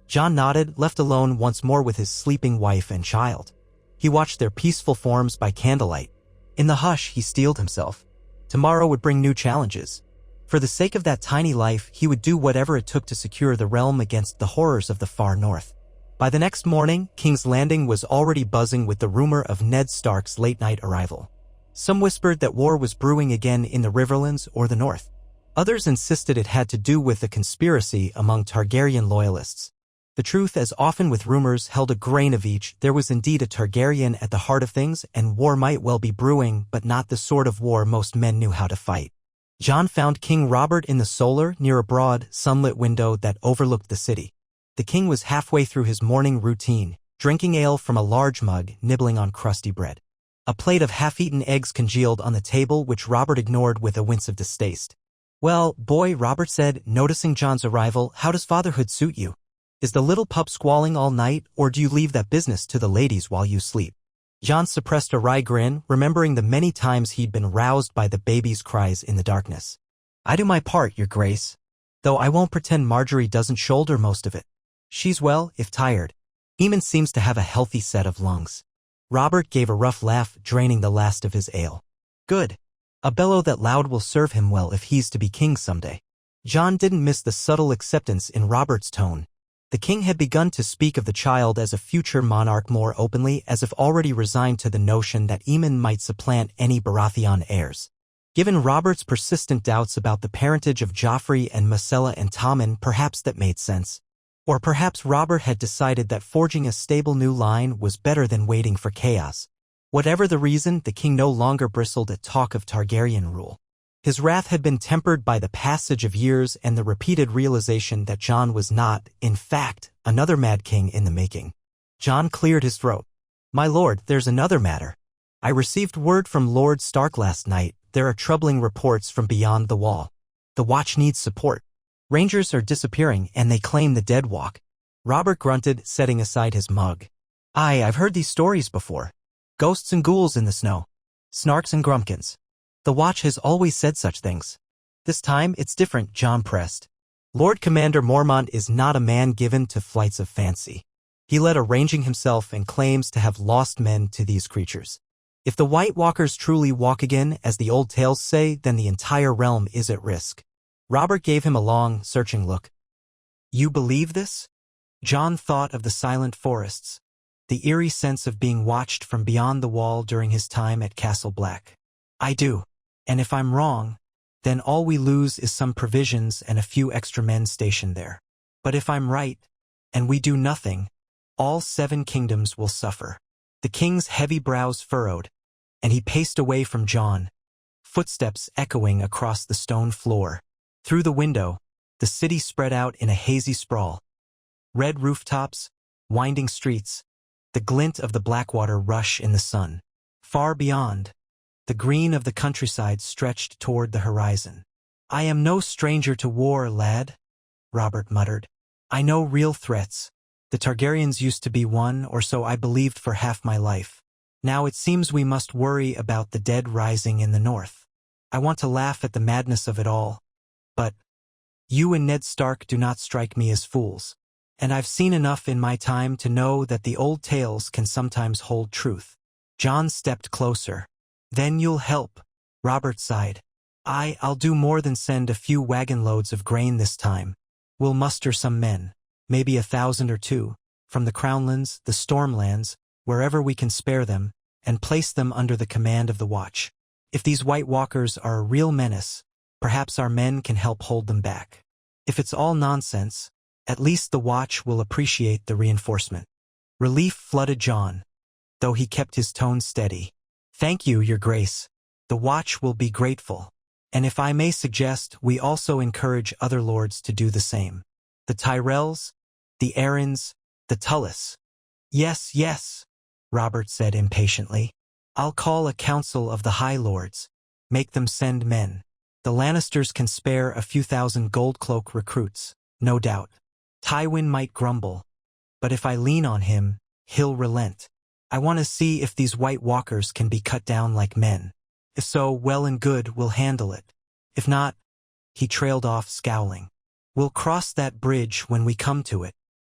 Jon nodded, left alone once more with his sleeping wife and child. He watched their peaceful forms by candlelight. In the hush, he steeled himself. Tomorrow would bring new challenges. For the sake of that tiny life, he would do whatever it took to secure the realm against the horrors of the far north. By the next morning, King's Landing was already buzzing with the rumor of Ned Stark's late-night arrival. Some whispered that war was brewing again in the Riverlands or the north. Others insisted it had to do with a conspiracy among Targaryen loyalists. The truth, as often with rumors, held a grain of each. There was indeed a Targaryen at the heart of things, and war might well be brewing, but not the sort of war most men knew how to fight. Jon found King Robert in the solar, near a broad, sunlit window that overlooked the city. The king was halfway through his morning routine, drinking ale from a large mug, nibbling on crusty bread. A plate of half-eaten eggs congealed on the table, which Robert ignored with a wince of distaste. "Well, boy," Robert said, noticing Jon's arrival, "how does fatherhood suit you? Is the little pup squalling all night, or do you leave that business to the ladies while you sleep?" Jon suppressed a wry grin, remembering the many times he'd been roused by the baby's cries in the darkness. "I do my part, your grace. Though I won't pretend Marjorie doesn't shoulder most of it. She's well, if tired. Eamon seems to have a healthy set of lungs." Robert gave a rough laugh, draining the last of his ale. "Good. A bellow that loud will serve him well if he's to be king someday." Jon didn't miss the subtle acceptance in Robert's tone. The king had begun to speak of the child as a future monarch more openly, as if already resigned to the notion that Aemon might supplant any Baratheon heirs. Given Robert's persistent doubts about the parentage of Joffrey and Myrcella and Tommen, perhaps that made sense. Or perhaps Robert had decided that forging a stable new line was better than waiting for chaos. Whatever the reason, the king no longer bristled at talk of Targaryen rule. His wrath had been tempered by the passage of years and the repeated realization that Jon was not, in fact, another mad king in the making. Jon cleared his throat. "My lord, there's another matter. I received word from Lord Stark last night. There are troubling reports from beyond the wall. The watch needs support. Rangers are disappearing, and they claim the dead walk." Robert grunted, setting aside his mug. I've heard these stories before. Ghosts and ghouls in the snow. Snarks and grumpkins. The Watch has always said such things. This time, it's different, Jon pressed. Lord Commander Mormont is not a man given to flights of fancy. He led a ranging himself and claims to have lost men to these creatures. If the White Walkers truly walk again, as the old tales say, then the entire realm is at risk. Robert gave him a long, searching look. "You believe this?" Jon thought of the silent forests, the eerie sense of being watched from beyond the wall during his time at Castle Black. "I do. And if I'm wrong, then all we lose is some provisions and a few extra men stationed there. But if I'm right, and we do nothing, all 7 kingdoms will suffer." The king's heavy brows furrowed, and he paced away from Jon, footsteps echoing across the stone floor. Through the window, the city spread out in a hazy sprawl. Red rooftops, winding streets, the glint of the Blackwater rush in the sun. Far beyond, the green of the countryside stretched toward the horizon. "I am no stranger to war, lad," Robert muttered. "I know real threats. The Targaryens used to be one, or so I believed for half my life. Now it seems we must worry about the dead rising in the north. I want to laugh at the madness of it all. But you and Ned Stark do not strike me as fools. And I've seen enough in my time to know that the old tales can sometimes hold truth." Jon stepped closer. "Then you'll help," Robert sighed. I'll do more than send a few wagon loads of grain this time. We'll muster some men, maybe 1,000 or 2, from the Crownlands, the Stormlands, wherever we can spare them, and place them under the command of the Watch. If these White Walkers are a real menace, perhaps our men can help hold them back. If it's all nonsense, at least the Watch will appreciate the reinforcement." Relief flooded Jon, though he kept his tone steady. "Thank you, your grace. The Watch will be grateful. And if I may suggest, we also encourage other lords to do the same. The Tyrells, the Arryns, the Tullys." Yes, yes," Robert said impatiently. "I'll call a council of the High Lords. Make them send men. The Lannisters can spare a few thousand Goldcloak recruits, no doubt. Tywin might grumble, but if I lean on him, he'll relent. I want to see if these White Walkers can be cut down like men. If so, well and good, we'll handle it. If not, he trailed off, scowling. We'll cross that bridge when we come to it.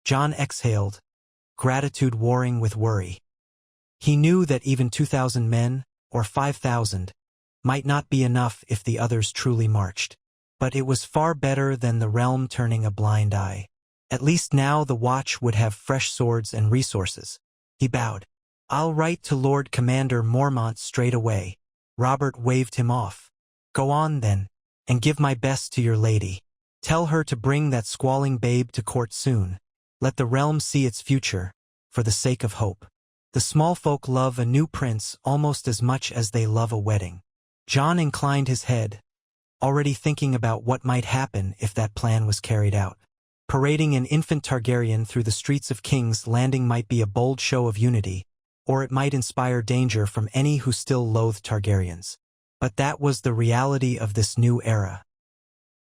Jon exhaled, gratitude warring with worry. He knew that even 2,000 men, or 5,000, might not be enough if the others truly marched. But it was far better than the realm turning a blind eye. At least now the Watch would have fresh swords and resources. He bowed. I'll write to Lord Commander Mormont straight away. Robert waved him off. Go on then, and give my best to your lady. Tell her to bring that squalling babe to court soon. Let the realm see its future, for the sake of hope. The small folk love a new prince almost as much as they love a wedding. Jon inclined his head, already thinking about what might happen if that plan was carried out. Parading an infant Targaryen through the streets of King's Landing might be a bold show of unity, or it might inspire danger from any who still loathed Targaryens. But that was the reality of this new era.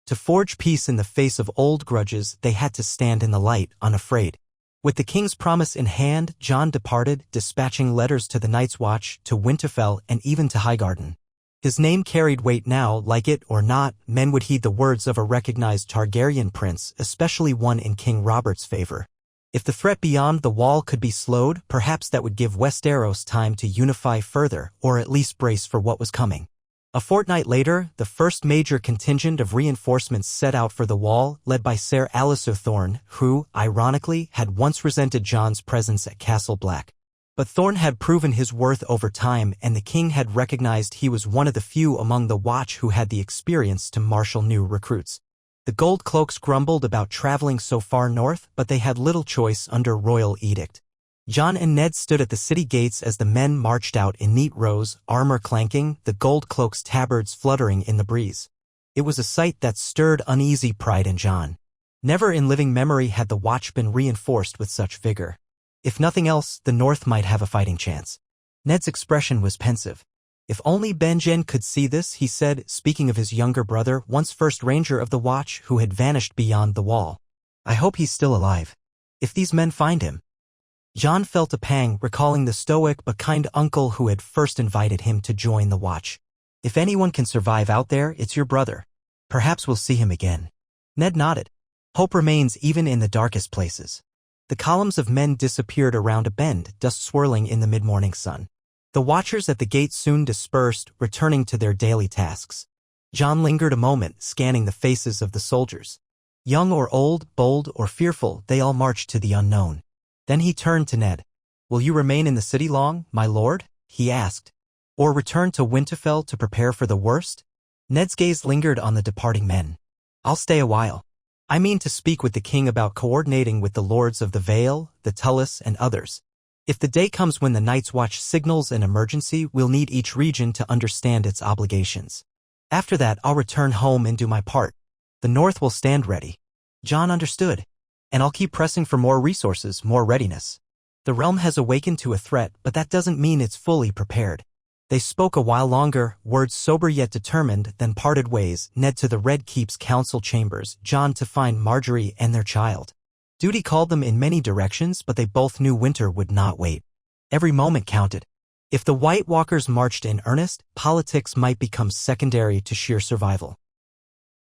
To forge peace in the face of old grudges, they had to stand in the light, unafraid. With the king's promise in hand, Jon departed, dispatching letters to the Night's Watch, to Winterfell, and even to Highgarden. His name carried weight now, like it or not, men would heed the words of a recognized Targaryen prince, especially one in King Robert's favor. If the threat beyond the wall could be slowed, perhaps that would give Westeros time to unify further, or at least brace for what was coming. A fortnight later, the first major contingent of reinforcements set out for the wall, led by Ser Alliser Thorne, who, ironically, had once resented Jon's presence at Castle Black. But Thorne had proven his worth over time, and the king had recognized he was one of the few among the Watch who had the experience to marshal new recruits. The Gold Cloaks grumbled about traveling so far north, but they had little choice under royal edict. Jon and Ned stood at the city gates as the men marched out in neat rows, armor clanking, the Gold Cloaks' tabards fluttering in the breeze. It was a sight that stirred uneasy pride in Jon. Never in living memory had the Watch been reinforced with such vigor. If nothing else, the North might have a fighting chance. Ned's expression was pensive. If only Benjen could see this, he said, speaking of his younger brother, once first ranger of the Watch, who had vanished beyond the wall. I hope he's still alive. If these men find him. Jon felt a pang, recalling the stoic but kind uncle who had first invited him to join the Watch. If anyone can survive out there, it's your brother. Perhaps we'll see him again. Ned nodded. Hope remains even in the darkest places. The columns of men disappeared around a bend, dust swirling in the mid-morning sun. The watchers at the gate soon dispersed, returning to their daily tasks. Jon lingered a moment, scanning the faces of the soldiers. Young or old, bold or fearful, they all marched to the unknown. Then he turned to Ned. Will you remain in the city long, my lord? He asked. Or return to Winterfell to prepare for the worst? Ned's gaze lingered on the departing men. I'll stay a while. I mean to speak with the king about coordinating with the lords of the Vale, the Tullis, and others. If the day comes when the Night's Watch signals an emergency, we'll need each region to understand its obligations. After that, I'll return home and do my part. The North will stand ready. Jon understood. And I'll keep pressing for more resources, more readiness. The realm has awakened to a threat, but that doesn't mean it's fully prepared. They spoke a while longer, words sober yet determined, then parted ways, Ned to the Red Keep's council chambers, Jon to find Margaery and their child. Duty called them in many directions, but they both knew winter would not wait. Every moment counted. If the White Walkers marched in earnest, politics might become secondary to sheer survival.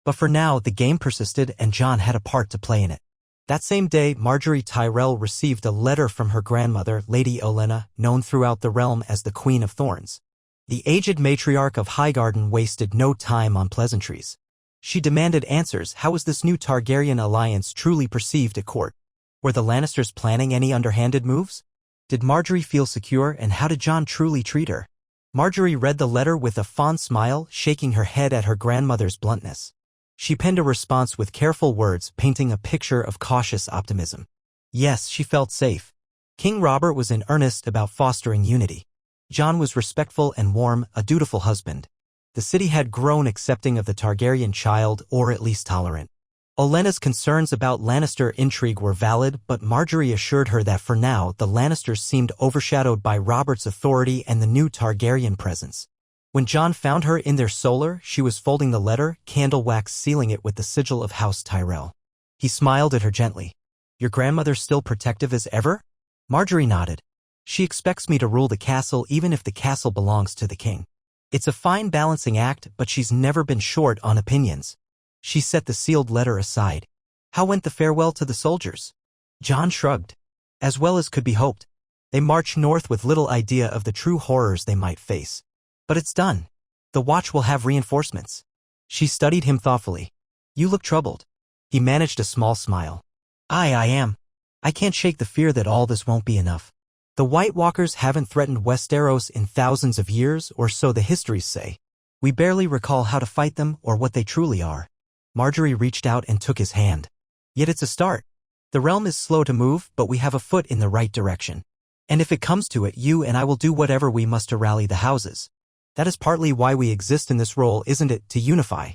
But for now, the game persisted, and Jon had a part to play in it. That same day, Margaery Tyrell received a letter from her grandmother, Lady Olenna, known throughout the realm as the Queen of Thorns. The aged matriarch of Highgarden wasted no time on pleasantries. She demanded answers. How was this new Targaryen alliance truly perceived at court? Were the Lannisters planning any underhanded moves? Did Margaery feel secure, and how did Jon truly treat her? Margaery read the letter with a fond smile, shaking her head at her grandmother's bluntness. She penned a response with careful words, painting a picture of cautious optimism. Yes, she felt safe. King Robert was in earnest about fostering unity. Jon was respectful and warm, a dutiful husband. The city had grown accepting of the Targaryen child, or at least tolerant. Olenna's concerns about Lannister intrigue were valid, but Margaery assured her that for now, the Lannisters seemed overshadowed by Robert's authority and the new Targaryen presence. When Jon found her in their solar, she was folding the letter, candle wax sealing it with the sigil of House Tyrell. He smiled at her gently. Your grandmother still protective as ever? Margaery nodded. She expects me to rule the castle even if the castle belongs to the king. It's a fine balancing act, but she's never been short on opinions. She set the sealed letter aside. How went the farewell to the soldiers? Jon shrugged. As well as could be hoped. They marched north with little idea of the true horrors they might face. But it's done. The watch will have reinforcements. She studied him thoughtfully. You look troubled. He managed a small smile. I am. I can't shake the fear that all this won't be enough. The White Walkers haven't threatened Westeros in thousands of years, or so the histories say. We barely recall how to fight them or what they truly are. Marjorie reached out and took his hand. Yet it's a start. The realm is slow to move, but we have a foot in the right direction. And if it comes to it, you and I will do whatever we must to rally the houses. That is partly why we exist in this role, isn't it, to unify?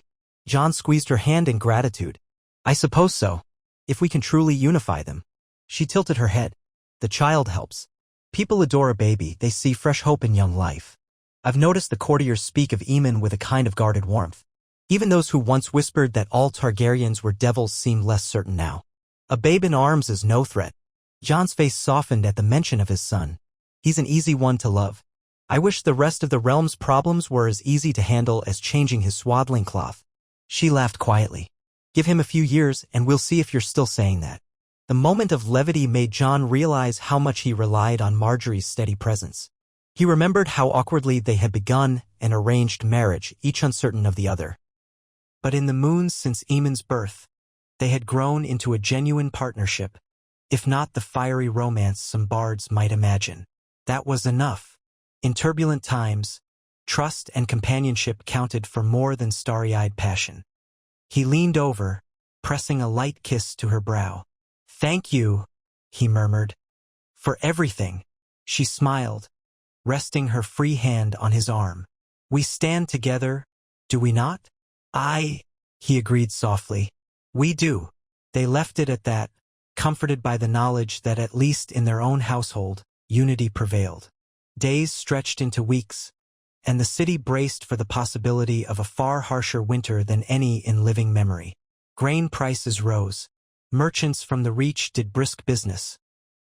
Jon squeezed her hand in gratitude. I suppose so. If we can truly unify them. She tilted her head. The child helps. People adore a baby, they see fresh hope in young life. I've noticed the courtiers speak of Aemon with a kind of guarded warmth. Even those who once whispered that all Targaryens were devils seem less certain now. A babe in arms is no threat. Jon's face softened at the mention of his son. He's an easy one to love. I wish the rest of the realm's problems were as easy to handle as changing his swaddling cloth. She laughed quietly. Give him a few years and we'll see if you're still saying that. The moment of levity made Jon realize how much he relied on Marjorie's steady presence. He remembered how awkwardly they had begun an arranged marriage, each uncertain of the other. But in the moons since Aemon's birth, they had grown into a genuine partnership, if not the fiery romance some bards might imagine. That was enough. In turbulent times, trust and companionship counted for more than starry-eyed passion. He leaned over, pressing a light kiss to her brow. Thank you, he murmured. For everything. She smiled, resting her free hand on his arm. We stand together, do we not? He agreed softly. We do. They left it at that, comforted by the knowledge that at least in their own household, unity prevailed. Days stretched into weeks, and the city braced for the possibility of a far harsher winter than any in living memory. Grain prices rose. Merchants from the Reach did brisk business,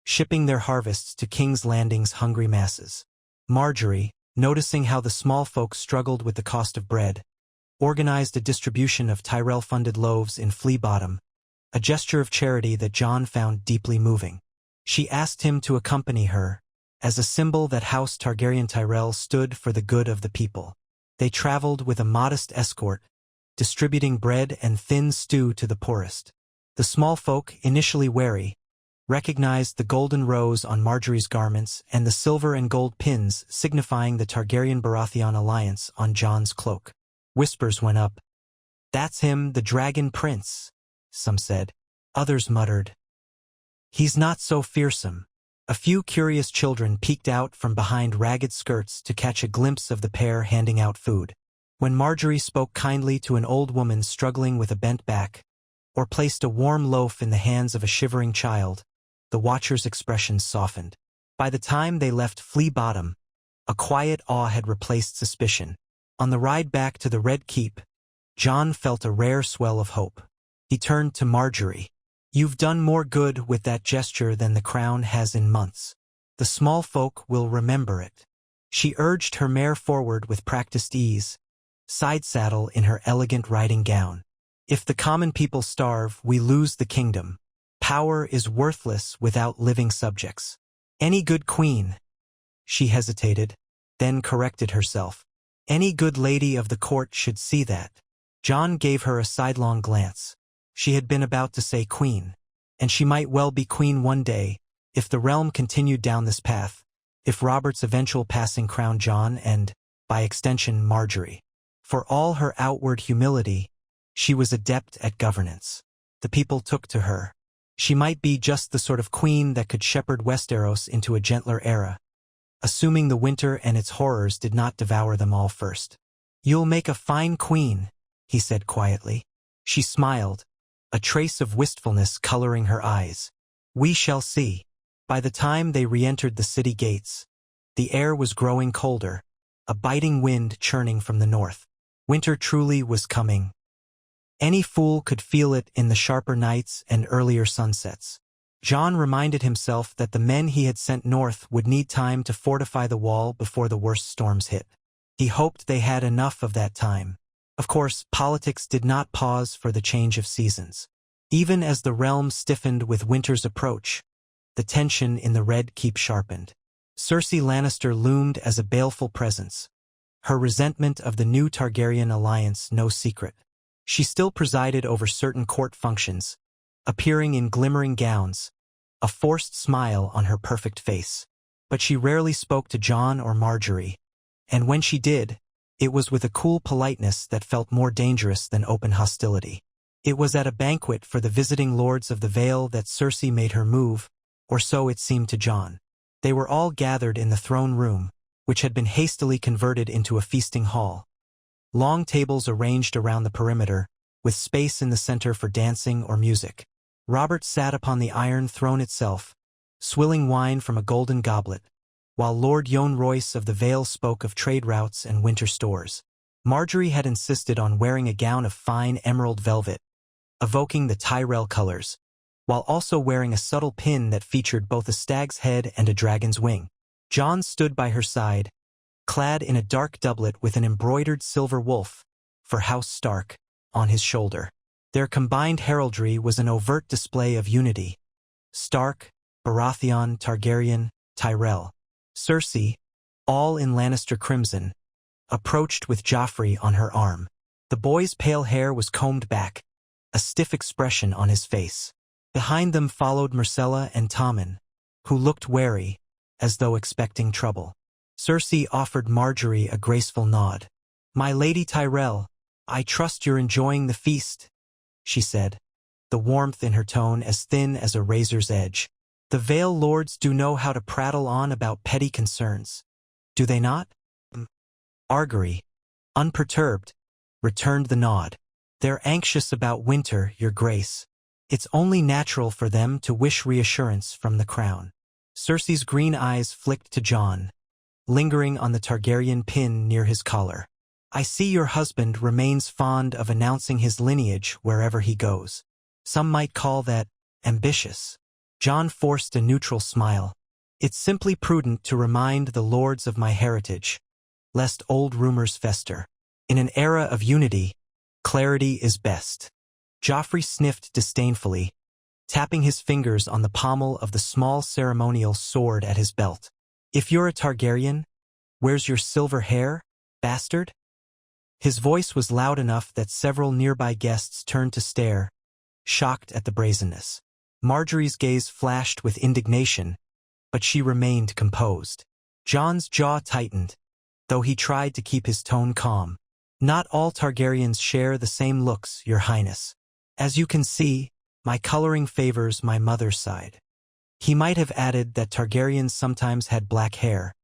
shipping their harvests to King's Landing's hungry masses. Marjorie, noticing how the small folk struggled with the cost of bread, organized a distribution of Tyrell-funded loaves in Flea Bottom, a gesture of charity that Jon found deeply moving. She asked him to accompany her, as a symbol that House Targaryen Tyrell stood for the good of the people. They traveled with a modest escort, distributing bread and thin stew to the poorest. The small folk, initially wary, recognized the golden rose on Marjorie's garments and the silver and gold pins signifying the Targaryen-Baratheon alliance on Jon's cloak. Whispers went up. That's him, the Dragon Prince, some said. Others muttered. He's not so fearsome. A few curious children peeked out from behind ragged skirts to catch a glimpse of the pair handing out food. When Marjorie spoke kindly to an old woman struggling with a bent back, or placed a warm loaf in the hands of a shivering child, the watchers' expressions softened. By the time they left Flea Bottom, a quiet awe had replaced suspicion. On the ride back to the Red Keep, Jon felt a rare swell of hope. He turned to Marjorie. You've done more good with that gesture than the crown has in months. The small folk will remember it. She urged her mare forward with practiced ease, side saddle in her elegant riding gown. If the common people starve, we lose the kingdom. Power is worthless without living subjects. Any good queen. She hesitated, then corrected herself. Any good lady of the court should see that. Jon gave her a sidelong glance. She had been about to say queen, and she might well be queen one day, if the realm continued down this path, if Robert's eventual passing crowned Jon and, by extension, Marjorie. For all her outward humility, she was adept at governance. The people took to her. She might be just the sort of queen that could shepherd Westeros into a gentler era, assuming the winter and its horrors did not devour them all first. You'll make a fine queen, he said quietly. She smiled, a trace of wistfulness coloring her eyes. We shall see. By the time they re-entered the city gates, the air was growing colder, a biting wind churning from the north. Winter truly was coming. Any fool could feel it in the sharper nights and earlier sunsets. Jon reminded himself that the men he had sent north would need time to fortify the wall before the worst storms hit. He hoped they had enough of that time. Of course, politics did not pause for the change of seasons. Even as the realm stiffened with winter's approach, the tension in the Red Keep sharpened. Cersei Lannister loomed as a baleful presence, her resentment of the new Targaryen alliance no secret. She still presided over certain court functions, appearing in glimmering gowns, a forced smile on her perfect face. But she rarely spoke to Jon or Marjorie, and when she did, it was with a cool politeness that felt more dangerous than open hostility. It was at a banquet for the visiting lords of the Vale that Cersei made her move, or so it seemed to Jon. They were all gathered in the throne room, which had been hastily converted into a feasting hall. Long tables arranged around the perimeter, with space in the center for dancing or music. Robert sat upon the iron throne itself, swilling wine from a golden goblet, while Lord Yon Royce of the Vale spoke of trade routes and winter stores. Marjorie had insisted on wearing a gown of fine emerald velvet, evoking the Tyrell colors, while also wearing a subtle pin that featured both a stag's head and a dragon's wing. Jon stood by her side, clad in a dark doublet with an embroidered silver wolf, for House Stark, on his shoulder. Their combined heraldry was an overt display of unity. Stark, Baratheon, Targaryen, Tyrell. Cersei, all in Lannister crimson, approached with Joffrey on her arm. The boy's pale hair was combed back, a stiff expression on his face. Behind them followed Myrcella and Tommen, who looked wary, as though expecting trouble. Cersei offered Marjorie a graceful nod. "My Lady Tyrell, I trust you're enjoying the feast," she said, the warmth in her tone as thin as a razor's edge. "The Vale lords do know how to prattle on about petty concerns, do they not?" Argery, unperturbed, returned the nod. "They're anxious about winter, Your Grace. It's only natural for them to wish reassurance from the crown." Cersei's green eyes flicked to Jon, lingering on the Targaryen pin near his collar. "I see your husband remains fond of announcing his lineage wherever he goes. Some might call that ambitious." Jon forced a neutral smile. "It's simply prudent to remind the lords of my heritage, lest old rumors fester. In an era of unity, clarity is best." Joffrey sniffed disdainfully, tapping his fingers on the pommel of the small ceremonial sword at his belt. "If you're a Targaryen, where's your silver hair, bastard?" His voice was loud enough that several nearby guests turned to stare, shocked at the brazenness. Marjorie's gaze flashed with indignation, but she remained composed. Jon's jaw tightened, though he tried to keep his tone calm. "Not all Targaryens share the same looks, Your Highness. As you can see, my coloring favors my mother's side." He might have added that Targaryens sometimes had black hair,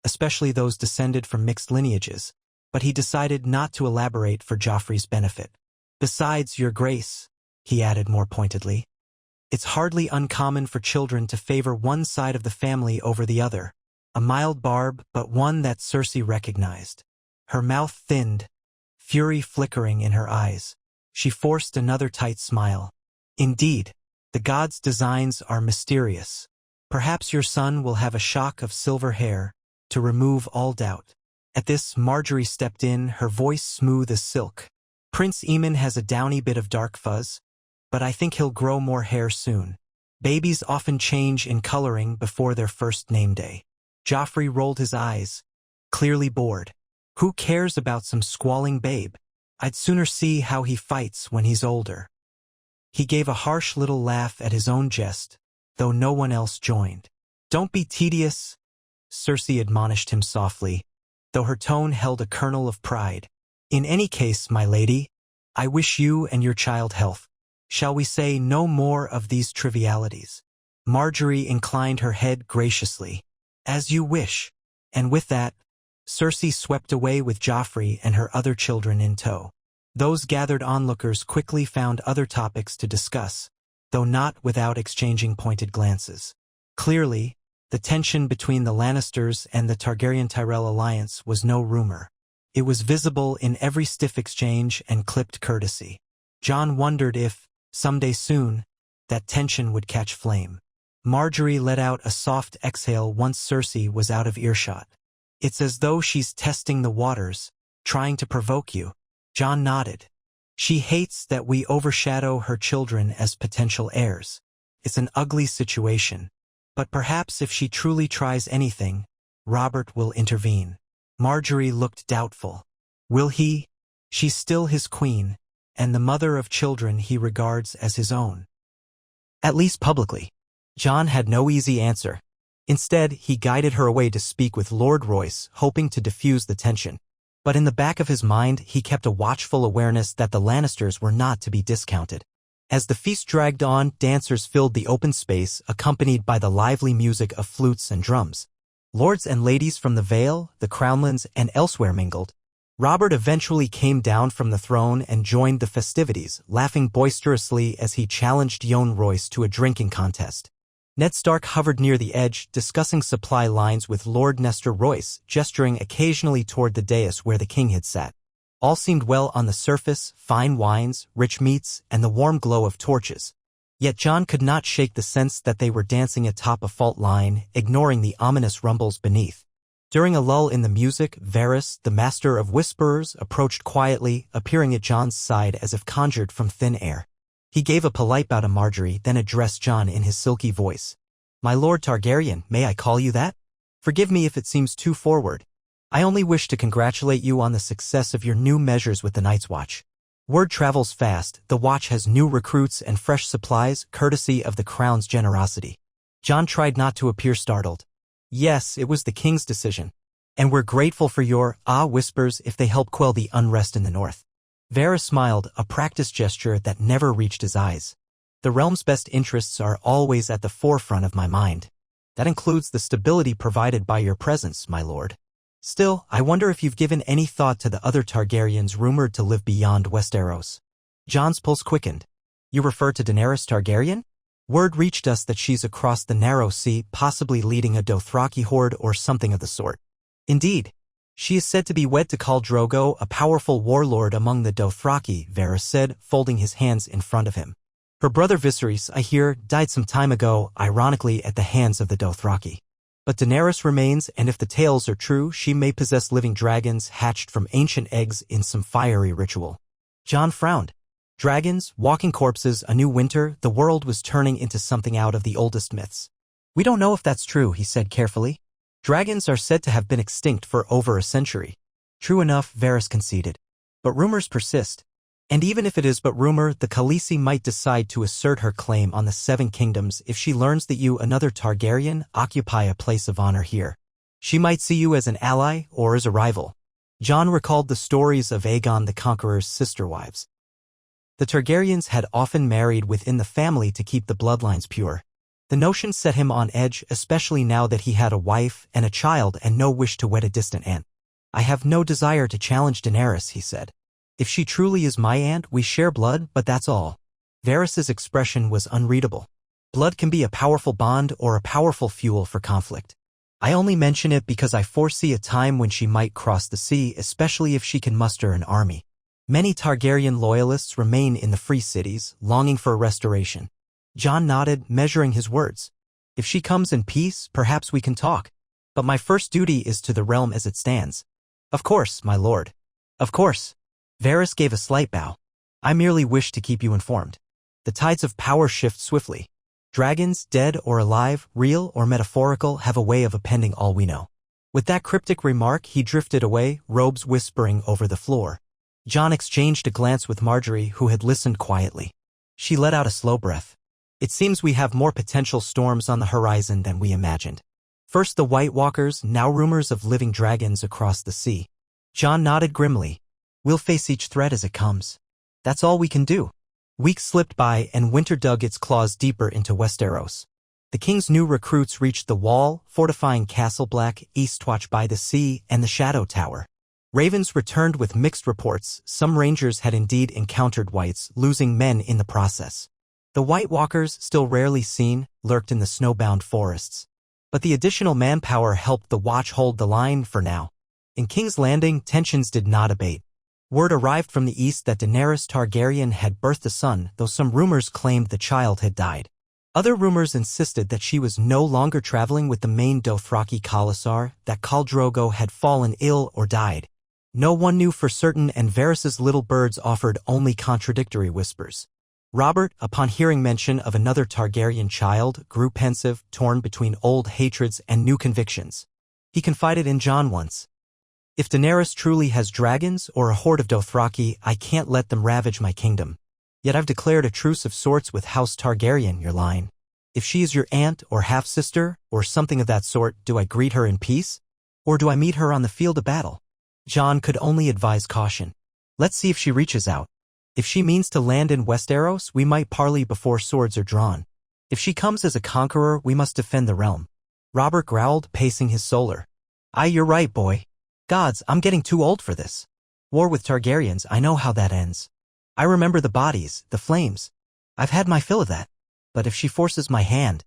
especially those descended from mixed lineages, but he decided not to elaborate for Joffrey's benefit. "Besides, Your Grace," he added more pointedly, "it's hardly uncommon for children to favor one side of the family over the other." A mild barb, but one that Cersei recognized. Her mouth thinned, fury flickering in her eyes. She forced another tight smile. "Indeed, the gods' designs are mysterious. Perhaps your son will have a shock of silver hair to remove all doubt." At this, Marjorie stepped in, her voice smooth as silk. "Prince Aemon has a downy bit of dark fuzz, but I think he'll grow more hair soon. Babies often change in coloring before their first name day." Joffrey rolled his eyes, clearly bored. "Who cares about some squalling babe? I'd sooner see how he fights when he's older." He gave a harsh little laugh at his own jest, though no one else joined. "Don't be tedious," Cersei admonished him softly, though her tone held a kernel of pride. "In any case, my lady, I wish you and your child health. Shall we say no more of these trivialities?" Marjorie inclined her head graciously. "As you wish." And with that, Cersei swept away with Joffrey and her other children in tow. Those gathered onlookers quickly found other topics to discuss, though not without exchanging pointed glances. Clearly, the tension between the Lannisters and the Targaryen-Tyrell alliance was no rumor. It was visible in every stiff exchange and clipped courtesy. Jon wondered if, someday soon, that tension would catch flame. Marjorie let out a soft exhale once Cersei was out of earshot. It's as though she's testing the waters, trying to provoke you. Jon nodded. She hates that we overshadow her children as potential heirs. It's an ugly situation. But perhaps if she truly tries anything, Robert will intervene. Marjorie looked doubtful. Will he? She's still his queen, and the mother of children he regards as his own. At least publicly. Jon had no easy answer. Instead, he guided her away to speak with Lord Royce, hoping to diffuse the tension. But in the back of his mind, he kept a watchful awareness that the Lannisters were not to be discounted. As the feast dragged on, dancers filled the open space, accompanied by the lively music of flutes and drums. Lords and ladies from the Vale, the Crownlands, and elsewhere mingled. Robert eventually came down from the throne and joined the festivities, laughing boisterously as he challenged Yohn Royce to a drinking contest. Ned Stark hovered near the edge, discussing supply lines with Lord Nestor Royce, gesturing occasionally toward the dais where the king had sat. All seemed well on the surface, fine wines, rich meats, and the warm glow of torches. Yet Jon could not shake the sense that they were dancing atop a fault line, ignoring the ominous rumbles beneath. During a lull in the music, Varys, the master of whisperers, approached quietly, appearing at Jon's side as if conjured from thin air. He gave a polite bow to Marjorie, then addressed Jon in his silky voice. "My Lord Targaryen, may I call you that? Forgive me if it seems too forward. I only wish to congratulate you on the success of your new measures with the Night's Watch. Word travels fast, the Watch has new recruits and fresh supplies, courtesy of the Crown's generosity." Jon tried not to appear startled. "Yes, it was the King's decision. And we're grateful for your whispers if they help quell the unrest in the north." Varys smiled, a practiced gesture that never reached his eyes. "The realm's best interests are always at the forefront of my mind. That includes the stability provided by your presence, my lord. Still, I wonder if you've given any thought to the other Targaryens rumored to live beyond Westeros." Jon's pulse quickened. "You refer to Daenerys Targaryen? Word reached us that she's across the narrow sea, possibly leading a Dothraki horde or something of the sort." "Indeed. She is said to be wed to Khal Drogo, a powerful warlord among the Dothraki," Varys said, folding his hands in front of him. "Her brother Viserys, I hear, died some time ago, ironically at the hands of the Dothraki. But Daenerys remains, and if the tales are true, she may possess living dragons hatched from ancient eggs in some fiery ritual." Jon frowned. Dragons, walking corpses, a new winter, the world was turning into something out of the oldest myths. "We don't know if that's true," he said carefully. "Dragons are said to have been extinct for over a century." "True enough," Varys conceded. "But rumors persist. And even if it is but rumor, the Khaleesi might decide to assert her claim on the Seven Kingdoms if she learns that you, another Targaryen, occupy a place of honor here. She might see you as an ally or as a rival." Jon recalled the stories of Aegon the Conqueror's sister wives. The Targaryens had often married within the family to keep the bloodlines pure. The notion set him on edge, especially now that he had a wife and a child and no wish to wed a distant aunt. "I have no desire to challenge Daenerys," he said. "If she truly is my aunt, we share blood, but that's all." Varys's expression was unreadable. Blood can be a powerful bond or a powerful fuel for conflict. "I only mention it because I foresee a time when she might cross the sea, especially if she can muster an army. Many Targaryen loyalists remain in the free cities, longing for a restoration." Jon nodded, measuring his words. "If she comes in peace, perhaps we can talk. But my first duty is to the realm as it stands." "Of course, my lord." "Of course." Varys gave a slight bow. "I merely wish to keep you informed. The tides of power shift swiftly. Dragons, dead or alive, real or metaphorical, have a way of appending all we know." With that cryptic remark, he drifted away, robes whispering over the floor. Jon exchanged a glance with Marjorie, who had listened quietly. She let out a slow breath. "It seems we have more potential storms on the horizon than we imagined. First the White Walkers, now rumors of living dragons across the sea." Jon nodded grimly. "We'll face each threat as it comes. That's all we can do." Weeks slipped by and winter dug its claws deeper into Westeros. The king's new recruits reached the Wall, fortifying Castle Black, Eastwatch by the Sea, and the Shadow Tower. Ravens returned with mixed reports. Some rangers had indeed encountered whites, losing men in the process. The White Walkers, still rarely seen, lurked in the snowbound forests. But the additional manpower helped the Watch hold the line for now. In King's Landing, tensions did not abate. Word arrived from the east that Daenerys Targaryen had birthed a son, though some rumors claimed the child had died. Other rumors insisted that she was no longer traveling with the main Dothraki Khalasar, that Khal Drogo had fallen ill or died. No one knew for certain, and Varys's little birds offered only contradictory whispers. Robert, upon hearing mention of another Targaryen child, grew pensive, torn between old hatreds and new convictions. He confided in Jon once, "If Daenerys truly has dragons or a horde of Dothraki, I can't let them ravage my kingdom. Yet I've declared a truce of sorts with House Targaryen, your line. If she is your aunt or half-sister, or something of that sort, do I greet her in peace? Or do I meet her on the field of battle?" Jon could only advise caution. "Let's see if she reaches out. If she means to land in Westeros, we might parley before swords are drawn. If she comes as a conqueror, we must defend the realm." Robert growled, pacing his solar. "Aye, you're right, boy. Gods, I'm getting too old for this. War with Targaryens, I know how that ends. I remember the bodies, the flames. I've had my fill of that. But if she forces my hand..."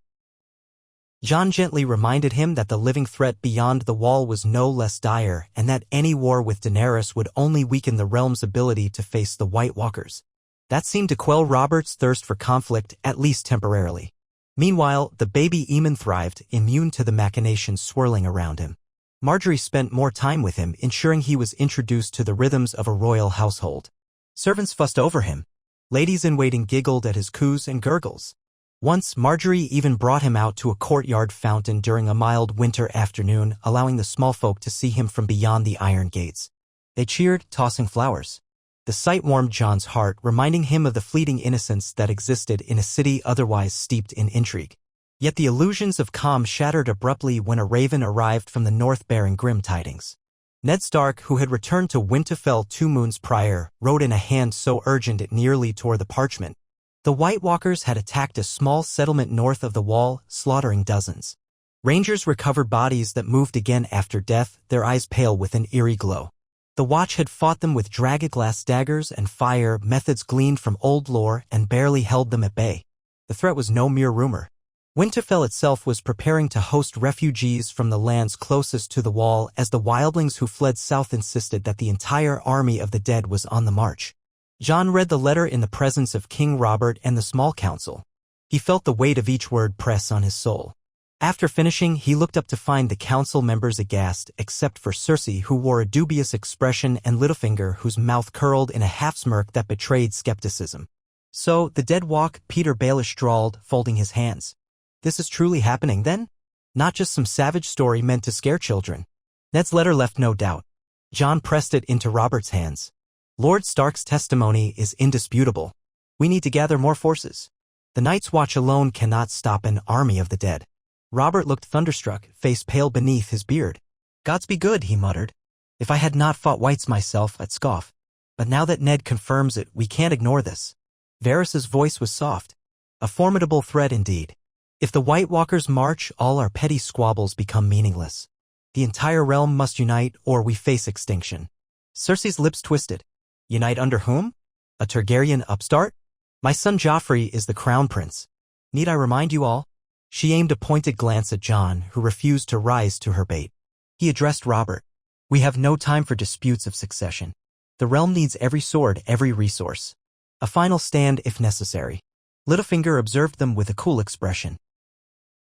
Jon gently reminded him that the living threat beyond the wall was no less dire, and that any war with Daenerys would only weaken the realm's ability to face the White Walkers. That seemed to quell Robert's thirst for conflict, at least temporarily. Meanwhile, the baby Aemon thrived, immune to the machinations swirling around him. Margaery spent more time with him, ensuring he was introduced to the rhythms of a royal household. Servants fussed over him. Ladies-in-waiting giggled at his coos and gurgles. Once, Margaery even brought him out to a courtyard fountain during a mild winter afternoon, allowing the small folk to see him from beyond the iron gates. They cheered, tossing flowers. The sight warmed Jon's heart, reminding him of the fleeting innocence that existed in a city otherwise steeped in intrigue. Yet the illusions of calm shattered abruptly when a raven arrived from the north bearing grim tidings. Ned Stark, who had returned to Winterfell 2 moons prior, wrote in a hand so urgent it nearly tore the parchment. The White Walkers had attacked a small settlement north of the wall, slaughtering dozens. Rangers recovered bodies that moved again after death, their eyes pale with an eerie glow. The Watch had fought them with dragonglass daggers and fire, methods gleaned from old lore, and barely held them at bay. The threat was no mere rumor. Winterfell itself was preparing to host refugees from the lands closest to the wall, as the wildlings who fled south insisted that the entire army of the dead was on the march. Jon read the letter in the presence of King Robert and the small council. He felt the weight of each word press on his soul. After finishing, he looked up to find the council members aghast, except for Cersei, who wore a dubious expression, and Littlefinger, whose mouth curled in a half-smirk that betrayed skepticism. "So, the dead walk," Peter Baelish drawled, folding his hands. "This is truly happening, then? Not just some savage story meant to scare children." Ned's letter left no doubt. Jon pressed it into Robert's hands. "Lord Stark's testimony is indisputable. We need to gather more forces. The Night's Watch alone cannot stop an army of the dead." Robert looked thunderstruck, face pale beneath his beard. "Gods be good," he muttered. "If I had not fought whites myself, I'd scoff. But now that Ned confirms it, we can't ignore this." Varys's voice was soft. "A formidable threat indeed. If the White Walkers march, all our petty squabbles become meaningless. The entire realm must unite, or we face extinction." Cersei's lips twisted. "Unite under whom? A Targaryen upstart? My son Joffrey is the crown prince. Need I remind you all?" She aimed a pointed glance at Jon, who refused to rise to her bait. He addressed Robert. "We have no time for disputes of succession. The realm needs every sword, every resource. A final stand if necessary." Littlefinger observed them with a cool expression.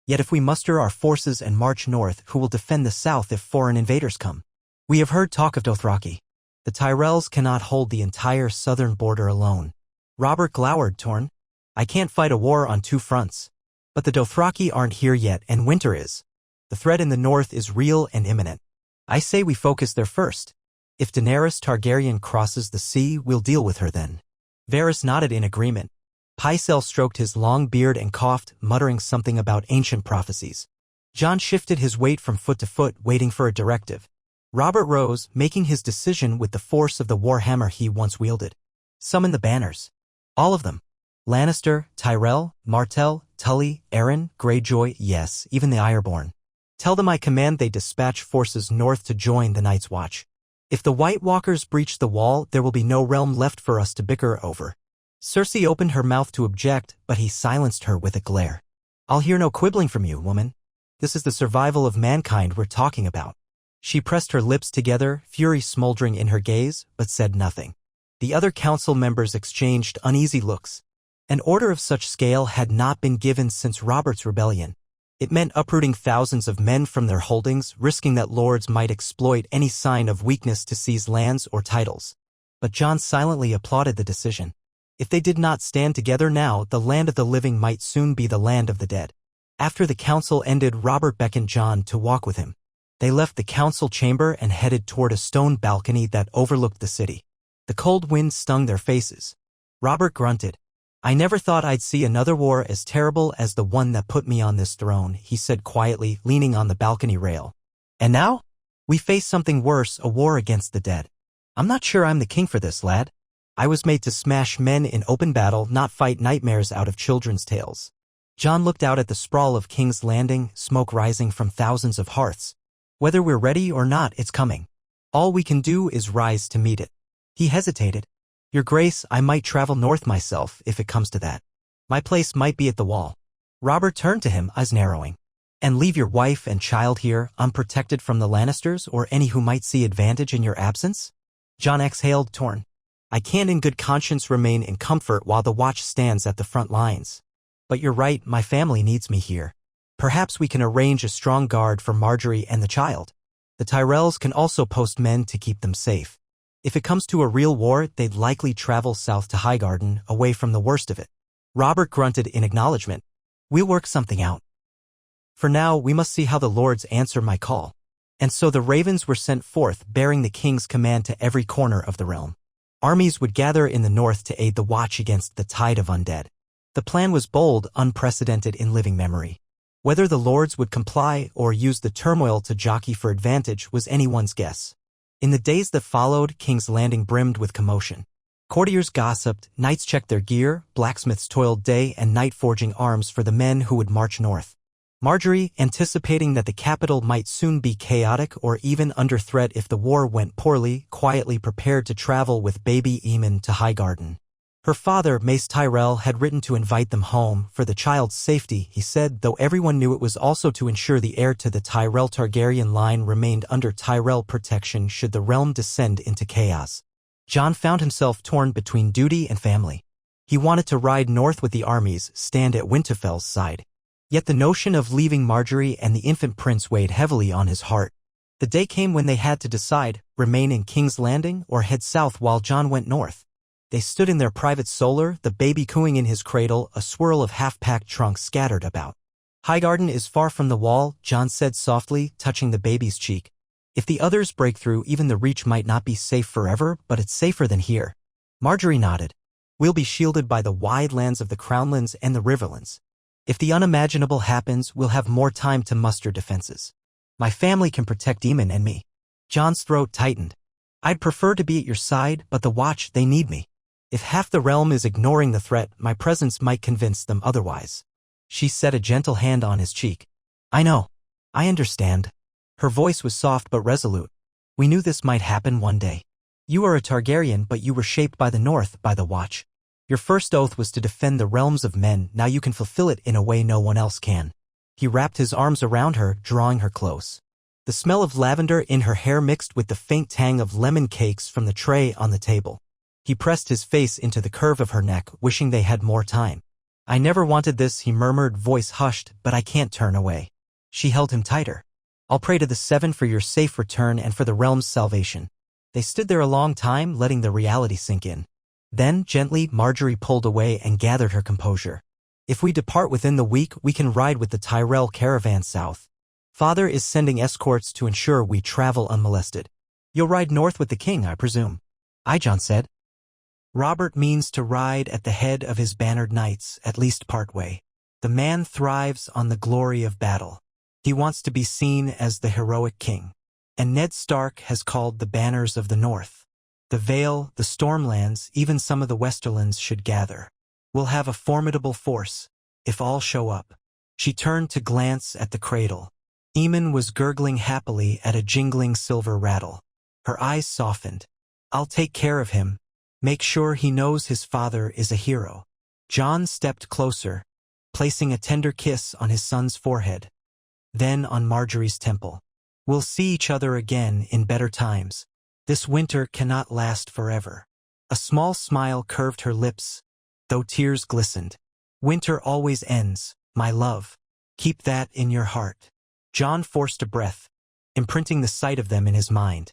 "Yet if we muster our forces and march north, who will defend the south if foreign invaders come? We have heard talk of Dothraki. The Tyrells cannot hold the entire southern border alone." Robert glowered, torn. "I can't fight a war on 2 fronts. But the Dothraki aren't here yet, and winter is. The threat in the north is real and imminent. I say we focus there first. If Daenerys Targaryen crosses the sea, we'll deal with her then." Varys nodded in agreement. Pycelle stroked his long beard and coughed, muttering something about ancient prophecies. Jon shifted his weight from foot to foot, waiting for a directive. Robert rose, making his decision with the force of the warhammer he once wielded. "Summon the banners. All of them. Lannister, Tyrell, Martell, Tully, Arryn, Greyjoy, yes, even the Ironborn. Tell them I command they dispatch forces north to join the Night's Watch. If the White Walkers breach the wall, there will be no realm left for us to bicker over." Cersei opened her mouth to object, but he silenced her with a glare. "I'll hear no quibbling from you, woman. This is the survival of mankind we're talking about." She pressed her lips together, fury smoldering in her gaze, but said nothing. The other council members exchanged uneasy looks. An order of such scale had not been given since Robert's rebellion. It meant uprooting thousands of men from their holdings, risking that lords might exploit any sign of weakness to seize lands or titles. But Jon silently applauded the decision. If they did not stand together now, the land of the living might soon be the land of the dead. After the council ended, Robert beckoned Jon to walk with him. They left the council chamber and headed toward a stone balcony that overlooked the city. The cold wind stung their faces. Robert grunted. "I never thought I'd see another war as terrible as the one that put me on this throne," he said quietly, leaning on the balcony rail. "And now? We face something worse, a war against the dead. I'm not sure I'm the king for this, lad. I was made to smash men in open battle, not fight nightmares out of children's tales." Jon looked out at the sprawl of King's Landing, smoke rising from thousands of hearths. "Whether we're ready or not, it's coming. All we can do is rise to meet it." He hesitated. "Your Grace, I might travel north myself if it comes to that. My place might be at the wall." Robert turned to him, eyes narrowing. "And leave your wife and child here, unprotected from the Lannisters or any who might see advantage in your absence?" Jon exhaled, torn. "I can't in good conscience remain in comfort while the watch stands at the front lines. But you're right, my family needs me here. Perhaps we can arrange a strong guard for Marjorie and the child. The Tyrells can also post men to keep them safe. If it comes to a real war, they'd likely travel south to Highgarden, away from the worst of it." Robert grunted in acknowledgement. "We'll work something out. For now, we must see how the lords answer my call." And so the ravens were sent forth, bearing the king's command to every corner of the realm. Armies would gather in the north to aid the watch against the tide of undead. The plan was bold, unprecedented in living memory. Whether the lords would comply or use the turmoil to jockey for advantage was anyone's guess. In the days that followed, King's Landing brimmed with commotion. Courtiers gossiped, knights checked their gear, blacksmiths toiled day and night forging arms for the men who would march north. Marjorie, anticipating that the capital might soon be chaotic or even under threat if the war went poorly, quietly prepared to travel with baby Aemon to Highgarden. Her father, Mace Tyrell, had written to invite them home, for the child's safety, he said, though everyone knew it was also to ensure the heir to the Tyrell Targaryen line remained under Tyrell protection should the realm descend into chaos. Jon found himself torn between duty and family. He wanted to ride north with the armies, stand at Winterfell's side. Yet the notion of leaving Marjorie and the infant prince weighed heavily on his heart. The day came when they had to decide, remain in King's Landing or head south while Jon went north. They stood in their private solar, the baby cooing in his cradle, a swirl of half-packed trunks scattered about. "Highgarden is far from the wall," Jon said softly, touching the baby's cheek. "If the others break through, even the Reach might not be safe forever, but it's safer than here." Marjorie nodded. "We'll be shielded by the wide lands of the Crownlands and the Riverlands. If the unimaginable happens, we'll have more time to muster defenses. My family can protect Aemon and me." Jon's throat tightened. "I'd prefer to be at your side, but the Watch, they need me. If half the realm is ignoring the threat, my presence might convince them otherwise." She set a gentle hand on his cheek. "I know. I understand." Her voice was soft but resolute. "We knew this might happen one day. You are a Targaryen, but you were shaped by the North, by the Watch. Your first oath was to defend the realms of men, now you can fulfill it in a way no one else can." He wrapped his arms around her, drawing her close. The smell of lavender in her hair mixed with the faint tang of lemon cakes from the tray on the table. He pressed his face into the curve of her neck, wishing they had more time. "I never wanted this," he murmured, voice hushed, "but I can't turn away." She held him tighter. "I'll pray to the Seven for your safe return and for the realm's salvation." They stood there a long time, letting the reality sink in. Then, gently, Marjorie pulled away and gathered her composure. "If we depart within the week, we can ride with the Tyrell caravan south. Father is sending escorts to ensure we travel unmolested. You'll ride north with the king, I presume?" "Aye," Jon said. "Robert means to ride at the head of his bannered knights, at least part way. The man thrives on the glory of battle. He wants to be seen as the heroic king. And Ned Stark has called the banners of the North. The Vale, the Stormlands, even some of the Westerlands should gather. We'll have a formidable force, if all show up." She turned to glance at the cradle. Aemon was gurgling happily at a jingling silver rattle. Her eyes softened. "I'll take care of him. Make sure he knows his father is a hero." Jon stepped closer, placing a tender kiss on his son's forehead, then on Marjorie's temple. "We'll see each other again in better times. This winter cannot last forever." A small smile curved her lips. though tears glistened. "Winter always ends, my love. Keep that in your heart." Jon forced a breath, imprinting the sight of them in his mind.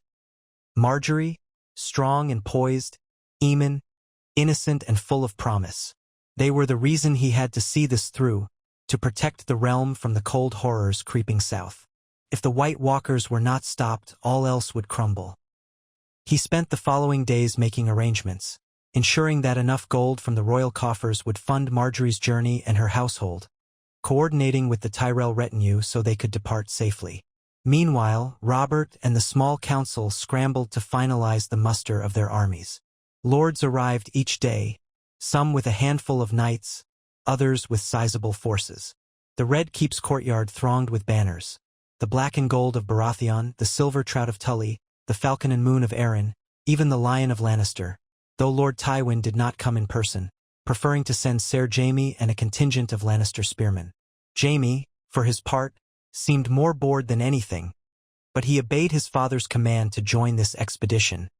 Marjorie, strong and poised, Aemon, innocent and full of promise. They were the reason he had to see this through, to protect the realm from the cold horrors creeping south. If the White Walkers were not stopped, all else would crumble. He spent the following days making arrangements, ensuring that enough gold from the royal coffers would fund Marjorie's journey and her household, coordinating with the Tyrell retinue so they could depart safely. Meanwhile, Robert and the small council scrambled to finalize the muster of their armies. Lords arrived each day, some with a handful of knights, others with sizable forces. The Red Keep's courtyard thronged with banners. The black and gold of Baratheon, the silver trout of Tully, the falcon and moon of Arryn, even the lion of Lannister, though Lord Tywin did not come in person, preferring to send Ser Jaime and a contingent of Lannister spearmen. Jaime, for his part, seemed more bored than anything, but he obeyed his father's command to join this expedition,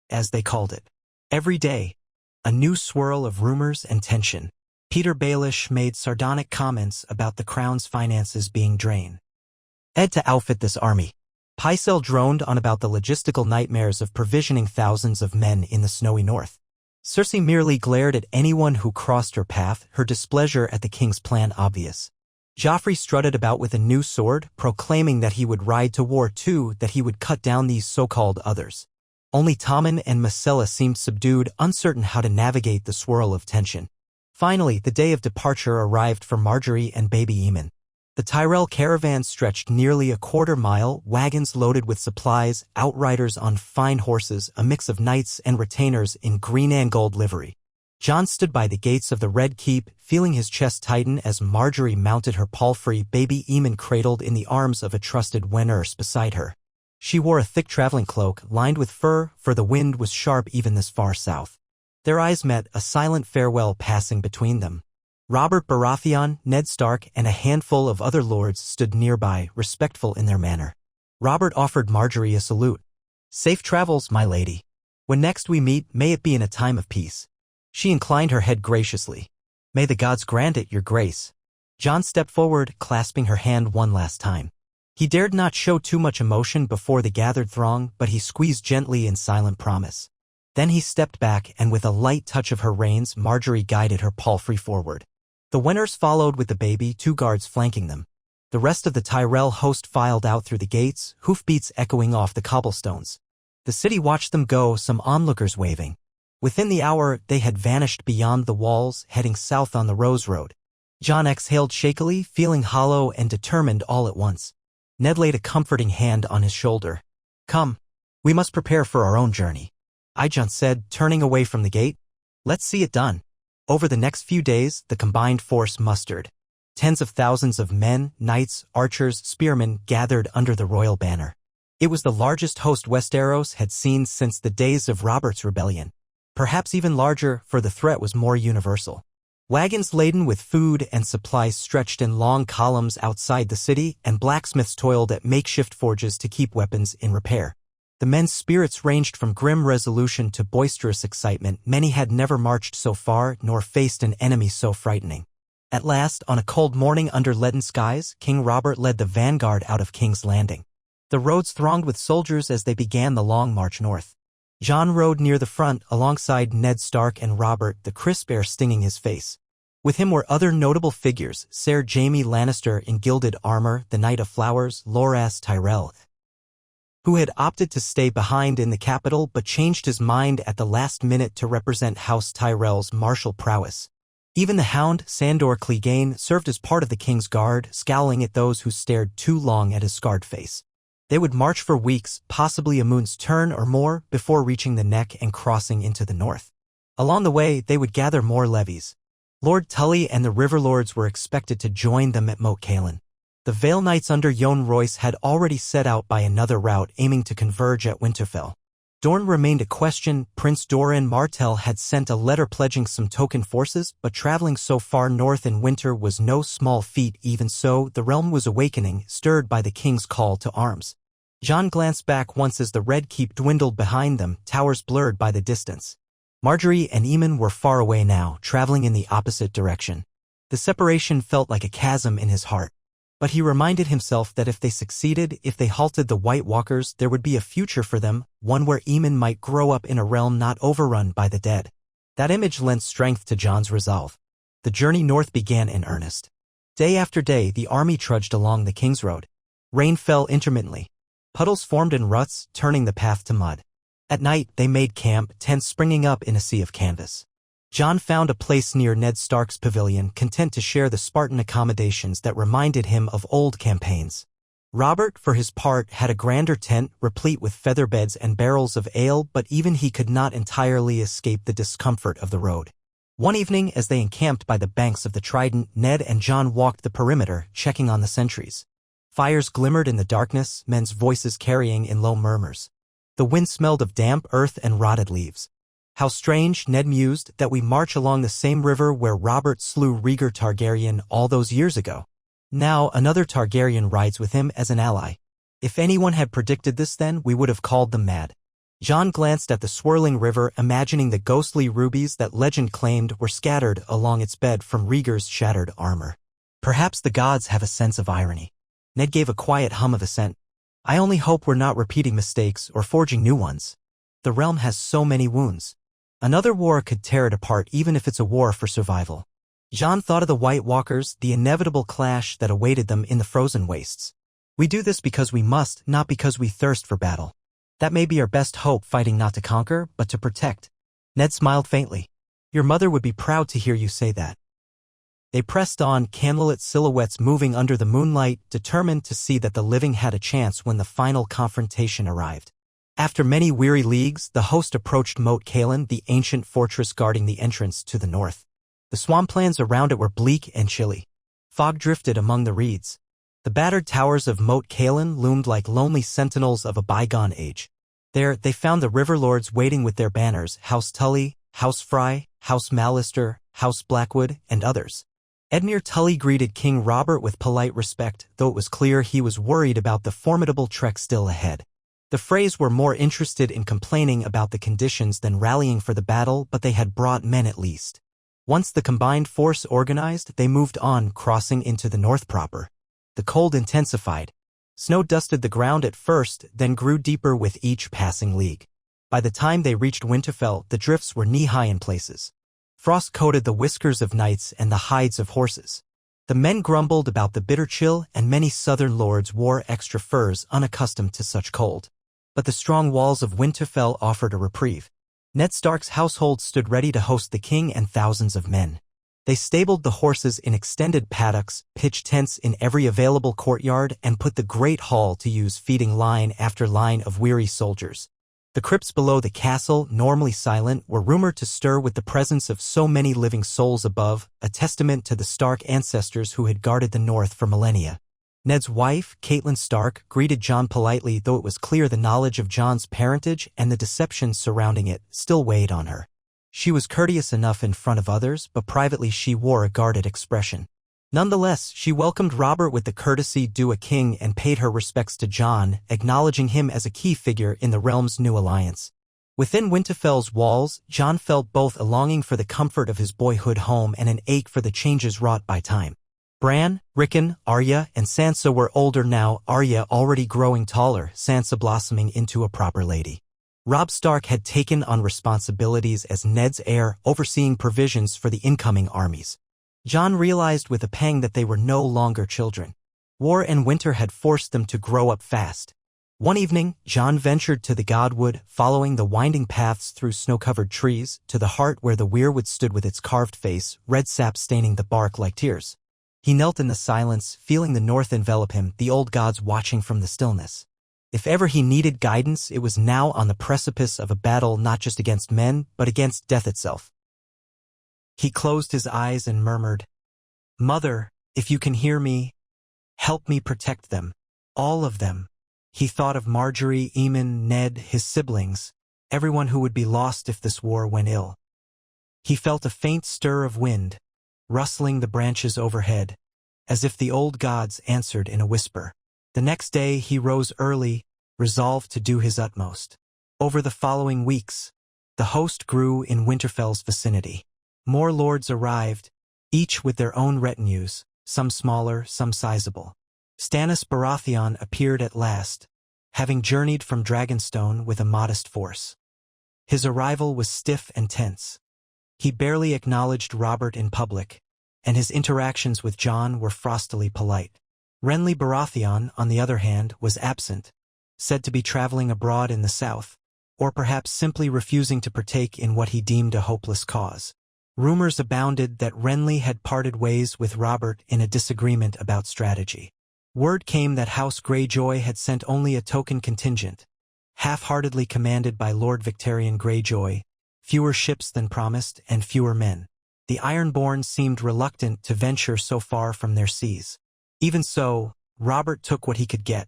as they called it. Every day, a new swirl of rumors and tension. Peter Baelish made sardonic comments about the crown's finances being drained. "Ed to outfit this army." Pycelle droned on about the logistical nightmares of provisioning thousands of men in the snowy north. Cersei merely glared at anyone who crossed her path, her displeasure at the king's plan obvious. Joffrey strutted about with a new sword, proclaiming that he would ride to war too, that he would cut down these so-called others. Only Tommen and Myrcella seemed subdued, uncertain how to navigate the swirl of tension. Finally, the day of departure arrived for Marjorie and baby Aemon. The Tyrell caravan stretched nearly a quarter-mile, wagons loaded with supplies, outriders on fine horses, a mix of knights and retainers in green and gold livery. Jon stood by the gates of the Red Keep, feeling his chest tighten as Marjorie mounted her palfrey, baby Aemon cradled in the arms of a trusted nurse beside her. She wore a thick traveling cloak lined with fur, for the wind was sharp even this far south. Their eyes met, a silent farewell passing between them. Robert Baratheon, Ned Stark, and a handful of other lords stood nearby, respectful in their manner. Robert offered Marjorie a salute. "Safe travels, my lady. When next we meet, may it be in a time of peace." She inclined her head graciously. "May the gods grant it, your grace." Jon stepped forward, clasping her hand one last time. He dared not show too much emotion before the gathered throng, but he squeezed gently in silent promise. Then he stepped back, and with a light touch of her reins, Marjorie guided her palfrey forward. The Winters followed with the baby, 2 guards flanking them. The rest of the Tyrell host filed out through the gates, hoofbeats echoing off the cobblestones. The city watched them go, some onlookers waving. Within the hour, they had vanished beyond the walls, heading south on the Rose Road. Jon exhaled shakily, feeling hollow and determined all at once. Ned laid a comforting hand on his shoulder. "Come, we must prepare for our own journey," Jon said, turning away from the gate. "Let's see it done." Over the next few days, the combined force mustered. Tens of thousands of men, knights, archers, spearmen gathered under the royal banner. It was the largest host Westeros had seen since the days of Robert's rebellion. Perhaps even larger, for the threat was more universal. Wagons laden with food and supplies stretched in long columns outside the city, and blacksmiths toiled at makeshift forges to keep weapons in repair. The men's spirits ranged from grim resolution to boisterous excitement. Many had never marched so far, nor faced an enemy so frightening. At last, on a cold morning under leaden skies, King Robert led the vanguard out of King's Landing. The roads thronged with soldiers as they began the long march north. Jon rode near the front, alongside Ned Stark and Robert, the crisp air stinging his face. With him were other notable figures, Ser Jaime Lannister in gilded armor, the Knight of Flowers, Loras Tyrell, who had opted to stay behind in the capital but changed his mind at the last minute to represent House Tyrell's martial prowess. Even the Hound, Sandor Clegane, served as part of the king's guard, scowling at those who stared too long at his scarred face. They would march for weeks, possibly a moon's turn or more, before reaching the Neck and crossing into the north. Along the way, they would gather more levies. Lord Tully and the River Lords were expected to join them at Moat Cailin. The Vale Knights under Jon Royce had already set out by another route, aiming to converge at Winterfell. Dorne remained a question. Prince Doran Martell had sent a letter pledging some token forces, but traveling so far north in winter was no small feat. Even so, the realm was awakening, stirred by the king's call to arms. Jon glanced back once as the Red Keep dwindled behind them, towers blurred by the distance. Marjorie and Eamon were far away now, traveling in the opposite direction. The separation felt like a chasm in his heart. But he reminded himself that if they succeeded, if they halted the White Walkers, there would be a future for them, one where Eamon might grow up in a realm not overrun by the dead. That image lent strength to Jon's resolve. The journey north began in earnest. Day after day, the army trudged along the King's Road. Rain fell intermittently. Puddles formed in ruts, turning the path to mud. At night, they made camp, tents springing up in a sea of canvas. Jon found a place near Ned Stark's pavilion, content to share the Spartan accommodations that reminded him of old campaigns. Robert, for his part, had a grander tent, replete with feather beds and barrels of ale, but even he could not entirely escape the discomfort of the road. One evening, as they encamped by the banks of the Trident, Ned and Jon walked the perimeter, checking on the sentries. Fires glimmered in the darkness, men's voices carrying in low murmurs. The wind smelled of damp earth and rotted leaves. How strange, Ned mused, that we march along the same river where Robert slew Rhaegar Targaryen all those years ago. Now another Targaryen rides with him as an ally. If anyone had predicted this then, we would have called them mad. Jon glanced at the swirling river, imagining the ghostly rubies that legend claimed were scattered along its bed from Rhaegar's shattered armor. Perhaps the gods have a sense of irony. Ned gave a quiet hum of assent. I only hope we're not repeating mistakes or forging new ones. The realm has so many wounds. Another war could tear it apart even if it's a war for survival. Jon thought of the White Walkers, the inevitable clash that awaited them in the frozen wastes. We do this because we must, not because we thirst for battle. That may be our best hope, fighting not to conquer, but to protect. Ned smiled faintly. Your mother would be proud to hear you say that. They pressed on, candlelit silhouettes moving under the moonlight, determined to see that the living had a chance when the final confrontation arrived. After many weary leagues, the host approached Moat Cailin, the ancient fortress guarding the entrance to the north. The swamplands around it were bleak and chilly. Fog drifted among the reeds. The battered towers of Moat Cailin loomed like lonely sentinels of a bygone age. There, they found the river lords waiting with their banners, House Tully, House Frey, House Lannister, House Blackwood, and others. Edmure Tully greeted King Robert with polite respect, though it was clear he was worried about the formidable trek still ahead. The Freys were more interested in complaining about the conditions than rallying for the battle, but they had brought men at least. Once the combined force organized, they moved on, crossing into the north proper. The cold intensified. Snow dusted the ground at first, then grew deeper with each passing league. By the time they reached Winterfell, the drifts were knee-high in places. Frost coated the whiskers of knights and the hides of horses. The men grumbled about the bitter chill, and many southern lords wore extra furs, unaccustomed to such cold. But the strong walls of Winterfell offered a reprieve. Ned Stark's household stood ready to host the king and thousands of men. They stabled the horses in extended paddocks, pitched tents in every available courtyard, and put the great hall to use, feeding line after line of weary soldiers. The crypts below the castle, normally silent, were rumored to stir with the presence of so many living souls above, a testament to the Stark ancestors who had guarded the north for millennia. Ned's wife, Catelyn Stark, greeted Jon politely, though it was clear the knowledge of Jon's parentage and the deceptions surrounding it still weighed on her. She was courteous enough in front of others, but privately she wore a guarded expression. Nonetheless, she welcomed Robert with the courtesy due a king and paid her respects to Jon, acknowledging him as a key figure in the realm's new alliance. Within Winterfell's walls, Jon felt both a longing for the comfort of his boyhood home and an ache for the changes wrought by time. Bran, Rickon, Arya, and Sansa were older now, Arya already growing taller, Sansa blossoming into a proper lady. Robb Stark had taken on responsibilities as Ned's heir, overseeing provisions for the incoming armies. Jon realized with a pang that they were no longer children. War and winter had forced them to grow up fast. One evening, Jon ventured to the Godwood, following the winding paths through snow-covered trees, to the heart where the weirwood stood with its carved face, red sap staining the bark like tears. He knelt in the silence, feeling the north envelop him, the old gods watching from the stillness. If ever he needed guidance, it was now on the precipice of a battle not just against men, but against death itself. He closed his eyes and murmured, "Mother, if you can hear me, help me protect them. All of them." He thought of Marjorie, Eamon, Ned, his siblings, everyone who would be lost if this war went ill. He felt a faint stir of wind, rustling the branches overhead, as if the old gods answered in a whisper. The next day he rose early, resolved to do his utmost. Over the following weeks, The host grew in Winterfell's vicinity. More lords arrived, each with their own retinues, some smaller, some sizable. Stannis Baratheon appeared at last, having journeyed from Dragonstone with a modest force. His arrival was stiff and tense. He barely acknowledged Robert in public, and his interactions with Jon were frostily polite. Renly Baratheon, on the other hand, was absent, said to be traveling abroad in the south, or perhaps simply refusing to partake in what he deemed a hopeless cause. Rumors abounded that Renly had parted ways with Robert in a disagreement about strategy. Word came that House Greyjoy had sent only a token contingent, half-heartedly commanded by Lord Victarion Greyjoy, fewer ships than promised and fewer men. The Ironborn seemed reluctant to venture so far from their seas. Even so, Robert took what he could get,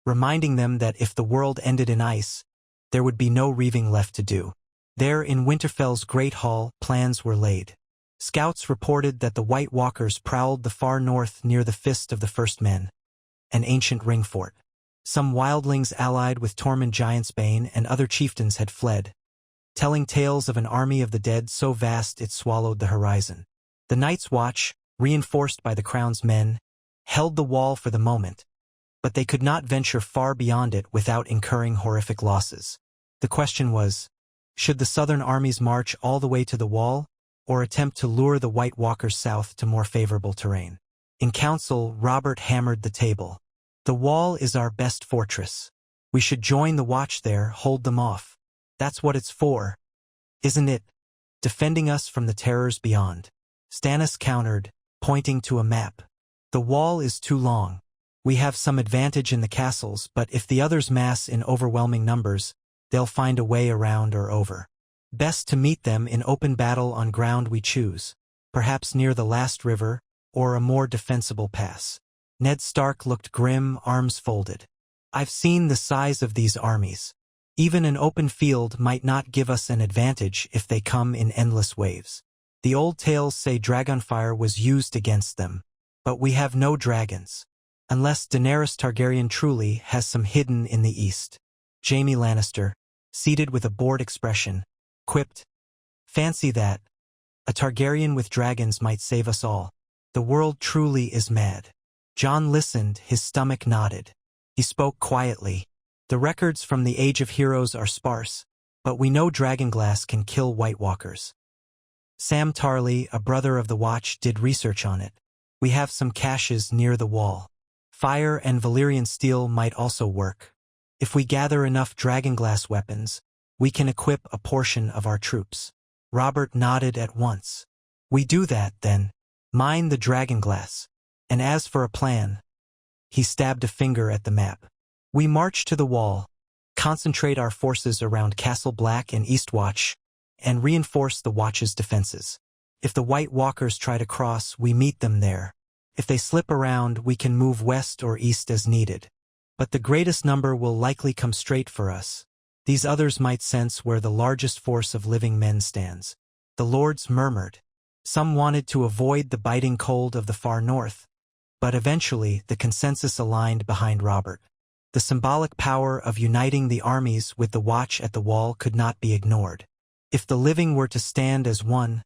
reminding them that if the world ended in ice, there would be no reaving left to do. There in Winterfell's Great Hall, plans were laid. Scouts reported that the White Walkers prowled the far north near the Fist of the First Men, an ancient ring fort. Some wildlings allied with Tormund Giantsbane and other chieftains had fled, telling tales of an army of the dead so vast it swallowed the horizon. The Night's Watch, reinforced by the Crown's men, held the wall for the moment, but they could not venture far beyond it without incurring horrific losses. The question was, should the southern armies march all the way to the wall, or attempt to lure the White Walkers south to more favorable terrain? In council, Robert hammered the table. The wall is our best fortress. We should join the watch there, hold them off. That's what it's for, isn't it? Defending us from the terrors beyond. Stannis countered, pointing to a map. The wall is too long. We have some advantage in the castles, but if the others mass in overwhelming numbers, they'll find a way around or over. Best to meet them in open battle on ground we choose, perhaps near the last river, or a more defensible pass. Ned Stark looked grim, arms folded. I've seen the size of these armies. Even an open field might not give us an advantage if they come in endless waves. The old tales say dragonfire was used against them, but we have no dragons. Unless Daenerys Targaryen truly has some hidden in the east. Jaime Lannister, seated with a bored expression, quipped, "Fancy that. A Targaryen with dragons might save us all. The world truly is mad." Jon listened, his stomach knotted. He spoke quietly. The records from the Age of Heroes are sparse, but we know dragonglass can kill White Walkers. Sam Tarly, a brother of the Watch, did research on it. We have some caches near the wall. Fire and Valyrian steel might also work. If we gather enough dragonglass weapons, we can equip a portion of our troops. Robert nodded at once. We do that, then. Mine the dragonglass. And as for a plan, he stabbed a finger at the map. We march to the wall, concentrate our forces around Castle Black and Eastwatch, and reinforce the Watch's defenses. If the White Walkers try to cross, we meet them there. If they slip around, we can move west or east as needed. But the greatest number will likely come straight for us. These others might sense where the largest force of living men stands. The lords murmured. Some wanted to avoid the biting cold of the far north, but eventually the consensus aligned behind Robert. The symbolic power of uniting the armies with the watch at the wall could not be ignored. If the living were to stand as one,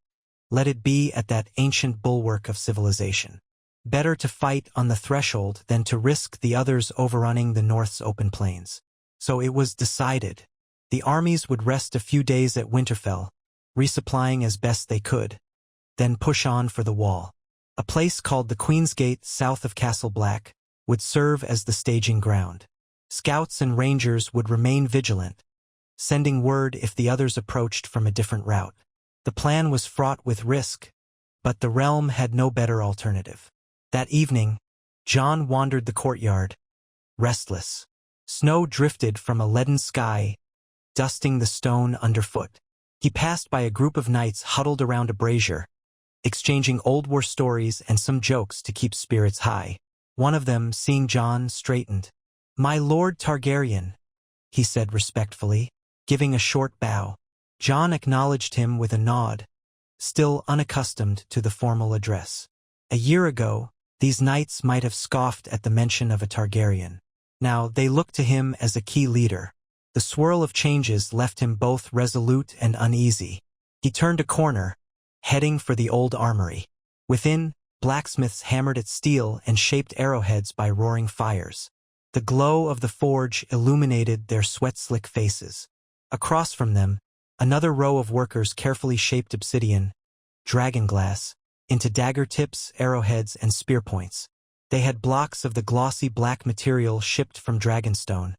let it be at that ancient bulwark of civilization. Better to fight on the threshold than to risk the others overrunning the North's open plains. So it was decided. The armies would rest a few days at Winterfell, resupplying as best they could, then push on for the wall. A place called the Queen's Gate south of Castle Black would serve as the staging ground. Scouts and rangers would remain vigilant, sending word if the others approached from a different route. The plan was fraught with risk, but the realm had no better alternative. That evening, Jon wandered the courtyard, restless. Snow drifted from a leaden sky, dusting the stone underfoot. He passed by a group of knights huddled around a brazier, exchanging old war stories and some jokes to keep spirits high. One of them, seeing Jon, straightened. "My Lord Targaryen," he said respectfully, giving a short bow. Jon acknowledged him with a nod, still unaccustomed to the formal address. A year ago, these knights might have scoffed at the mention of a Targaryen. Now they looked to him as a key leader, The swirl of changes left him both resolute and uneasy. He turned a corner, heading for the old armory. Within, blacksmiths hammered at steel and shaped arrowheads by roaring fires. The glow of the forge illuminated their sweat-slick faces. Across from them, another row of workers carefully shaped obsidian, dragonglass, into dagger tips, arrowheads, and spear points. They had blocks of the glossy black material shipped from Dragonstone,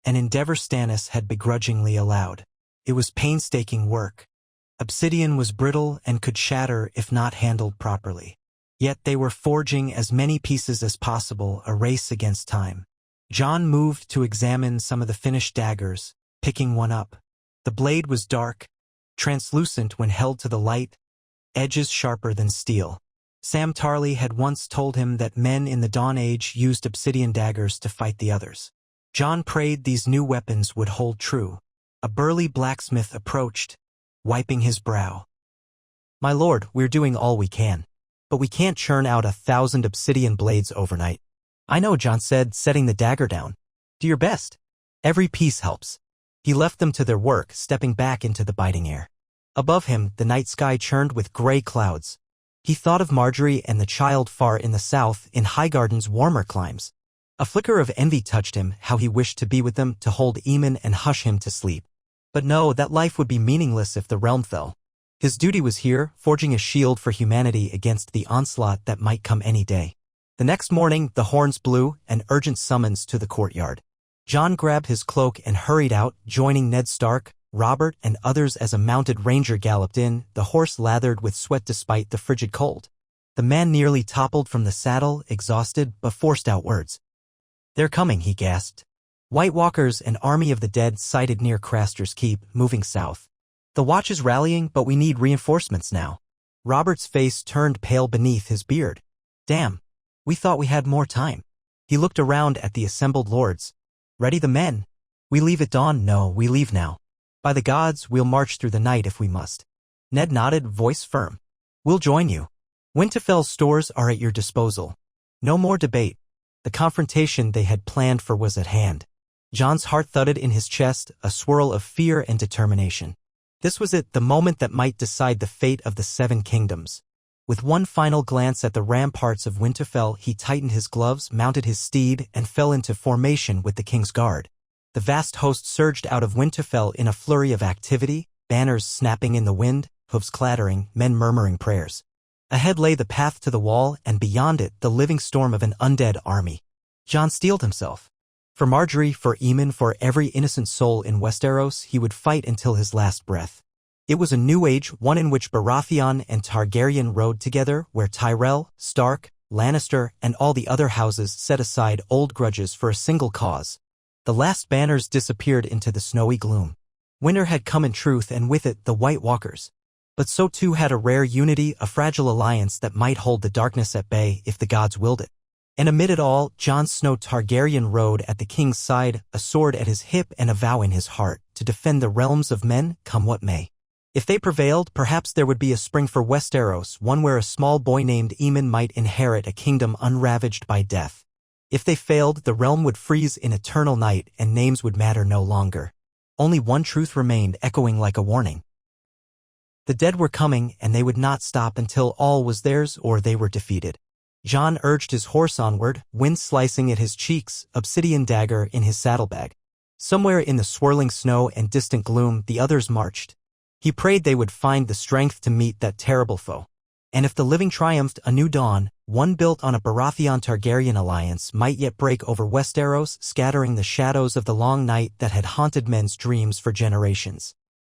an endeavor Stannis had begrudgingly allowed. It was painstaking work. Obsidian was brittle and could shatter if not handled properly. Yet they were forging as many pieces as possible, a race against time. Jon moved to examine some of the finished daggers, picking one up. The blade was dark, translucent when held to the light, edges sharper than steel. Sam Tarly had once told him that men in the Dawn Age used obsidian daggers to fight the others. Jon prayed these new weapons would hold true. A burly blacksmith approached, wiping his brow. "My lord, we're doing all we can. But we can't churn out 1,000 obsidian blades overnight." "I know," Jon said, setting the dagger down. "Do your best. Every piece helps." He left them to their work, stepping back into the biting air. Above him, the night sky churned with gray clouds. He thought of Marjorie and the child far in the south, in Highgarden's warmer climes. A flicker of envy touched him, how he wished to be with them, to hold Aemon and hush him to sleep. But no, that life would be meaningless if the realm fell. His duty was here, forging a shield for humanity against the onslaught that might come any day. The next morning, the horns blew, an urgent summons to the courtyard. Jon grabbed his cloak and hurried out, joining Ned Stark, Robert, and others as a mounted ranger galloped in, the horse lathered with sweat despite the frigid cold. The man nearly toppled from the saddle, exhausted, but forced out words. "They're coming," he gasped. White Walkers, an army of the dead sighted near Craster's Keep, moving south. "The watch is rallying, but we need reinforcements now." Robert's face turned pale beneath his beard. "Damn, we thought we had more time." He looked around at the assembled lords. "Ready the men? We leave at dawn." "No, we leave now. By the gods, we'll march through the night if we must." Ned nodded, voice firm. "We'll join you. Winterfell's stores are at your disposal." No more debate. The confrontation they had planned for was at hand. Jon's heart thudded in his chest, a swirl of fear and determination. This was it, the moment that might decide the fate of the Seven Kingdoms. With one final glance at the ramparts of Winterfell, he tightened his gloves, mounted his steed, and fell into formation with the King's Guard. The vast host surged out of Winterfell in a flurry of activity, banners snapping in the wind, hooves clattering, men murmuring prayers. Ahead lay the path to the wall, and beyond it, the living storm of an undead army. Jon steeled himself. For Marjorie, for Aemon, for every innocent soul in Westeros, he would fight until his last breath. It was a new age, one in which Baratheon and Targaryen rode together, where Tyrell, Stark, Lannister, and all the other houses set aside old grudges for a single cause. The last banners disappeared into the snowy gloom. Winter had come in truth, and with it the White Walkers. But so too had a rare unity, a fragile alliance that might hold the darkness at bay if the gods willed it. And amid it all, Jon Snow Targaryen rode at the king's side, a sword at his hip and a vow in his heart, to defend the realms of men, come what may. If they prevailed, perhaps there would be a spring for Westeros, one where a small boy named Aemon might inherit a kingdom unravaged by death. If they failed, the realm would freeze in eternal night, and names would matter no longer. Only one truth remained, echoing like a warning. The dead were coming, and they would not stop until all was theirs or they were defeated. Jon urged his horse onward, wind slicing at his cheeks, obsidian dagger in his saddlebag. Somewhere in the swirling snow and distant gloom, the others marched. He prayed they would find the strength to meet that terrible foe. And if the living triumphed, a new dawn, one built on a Baratheon-Targaryen alliance, might yet break over Westeros, scattering the shadows of the long night that had haunted men's dreams for generations.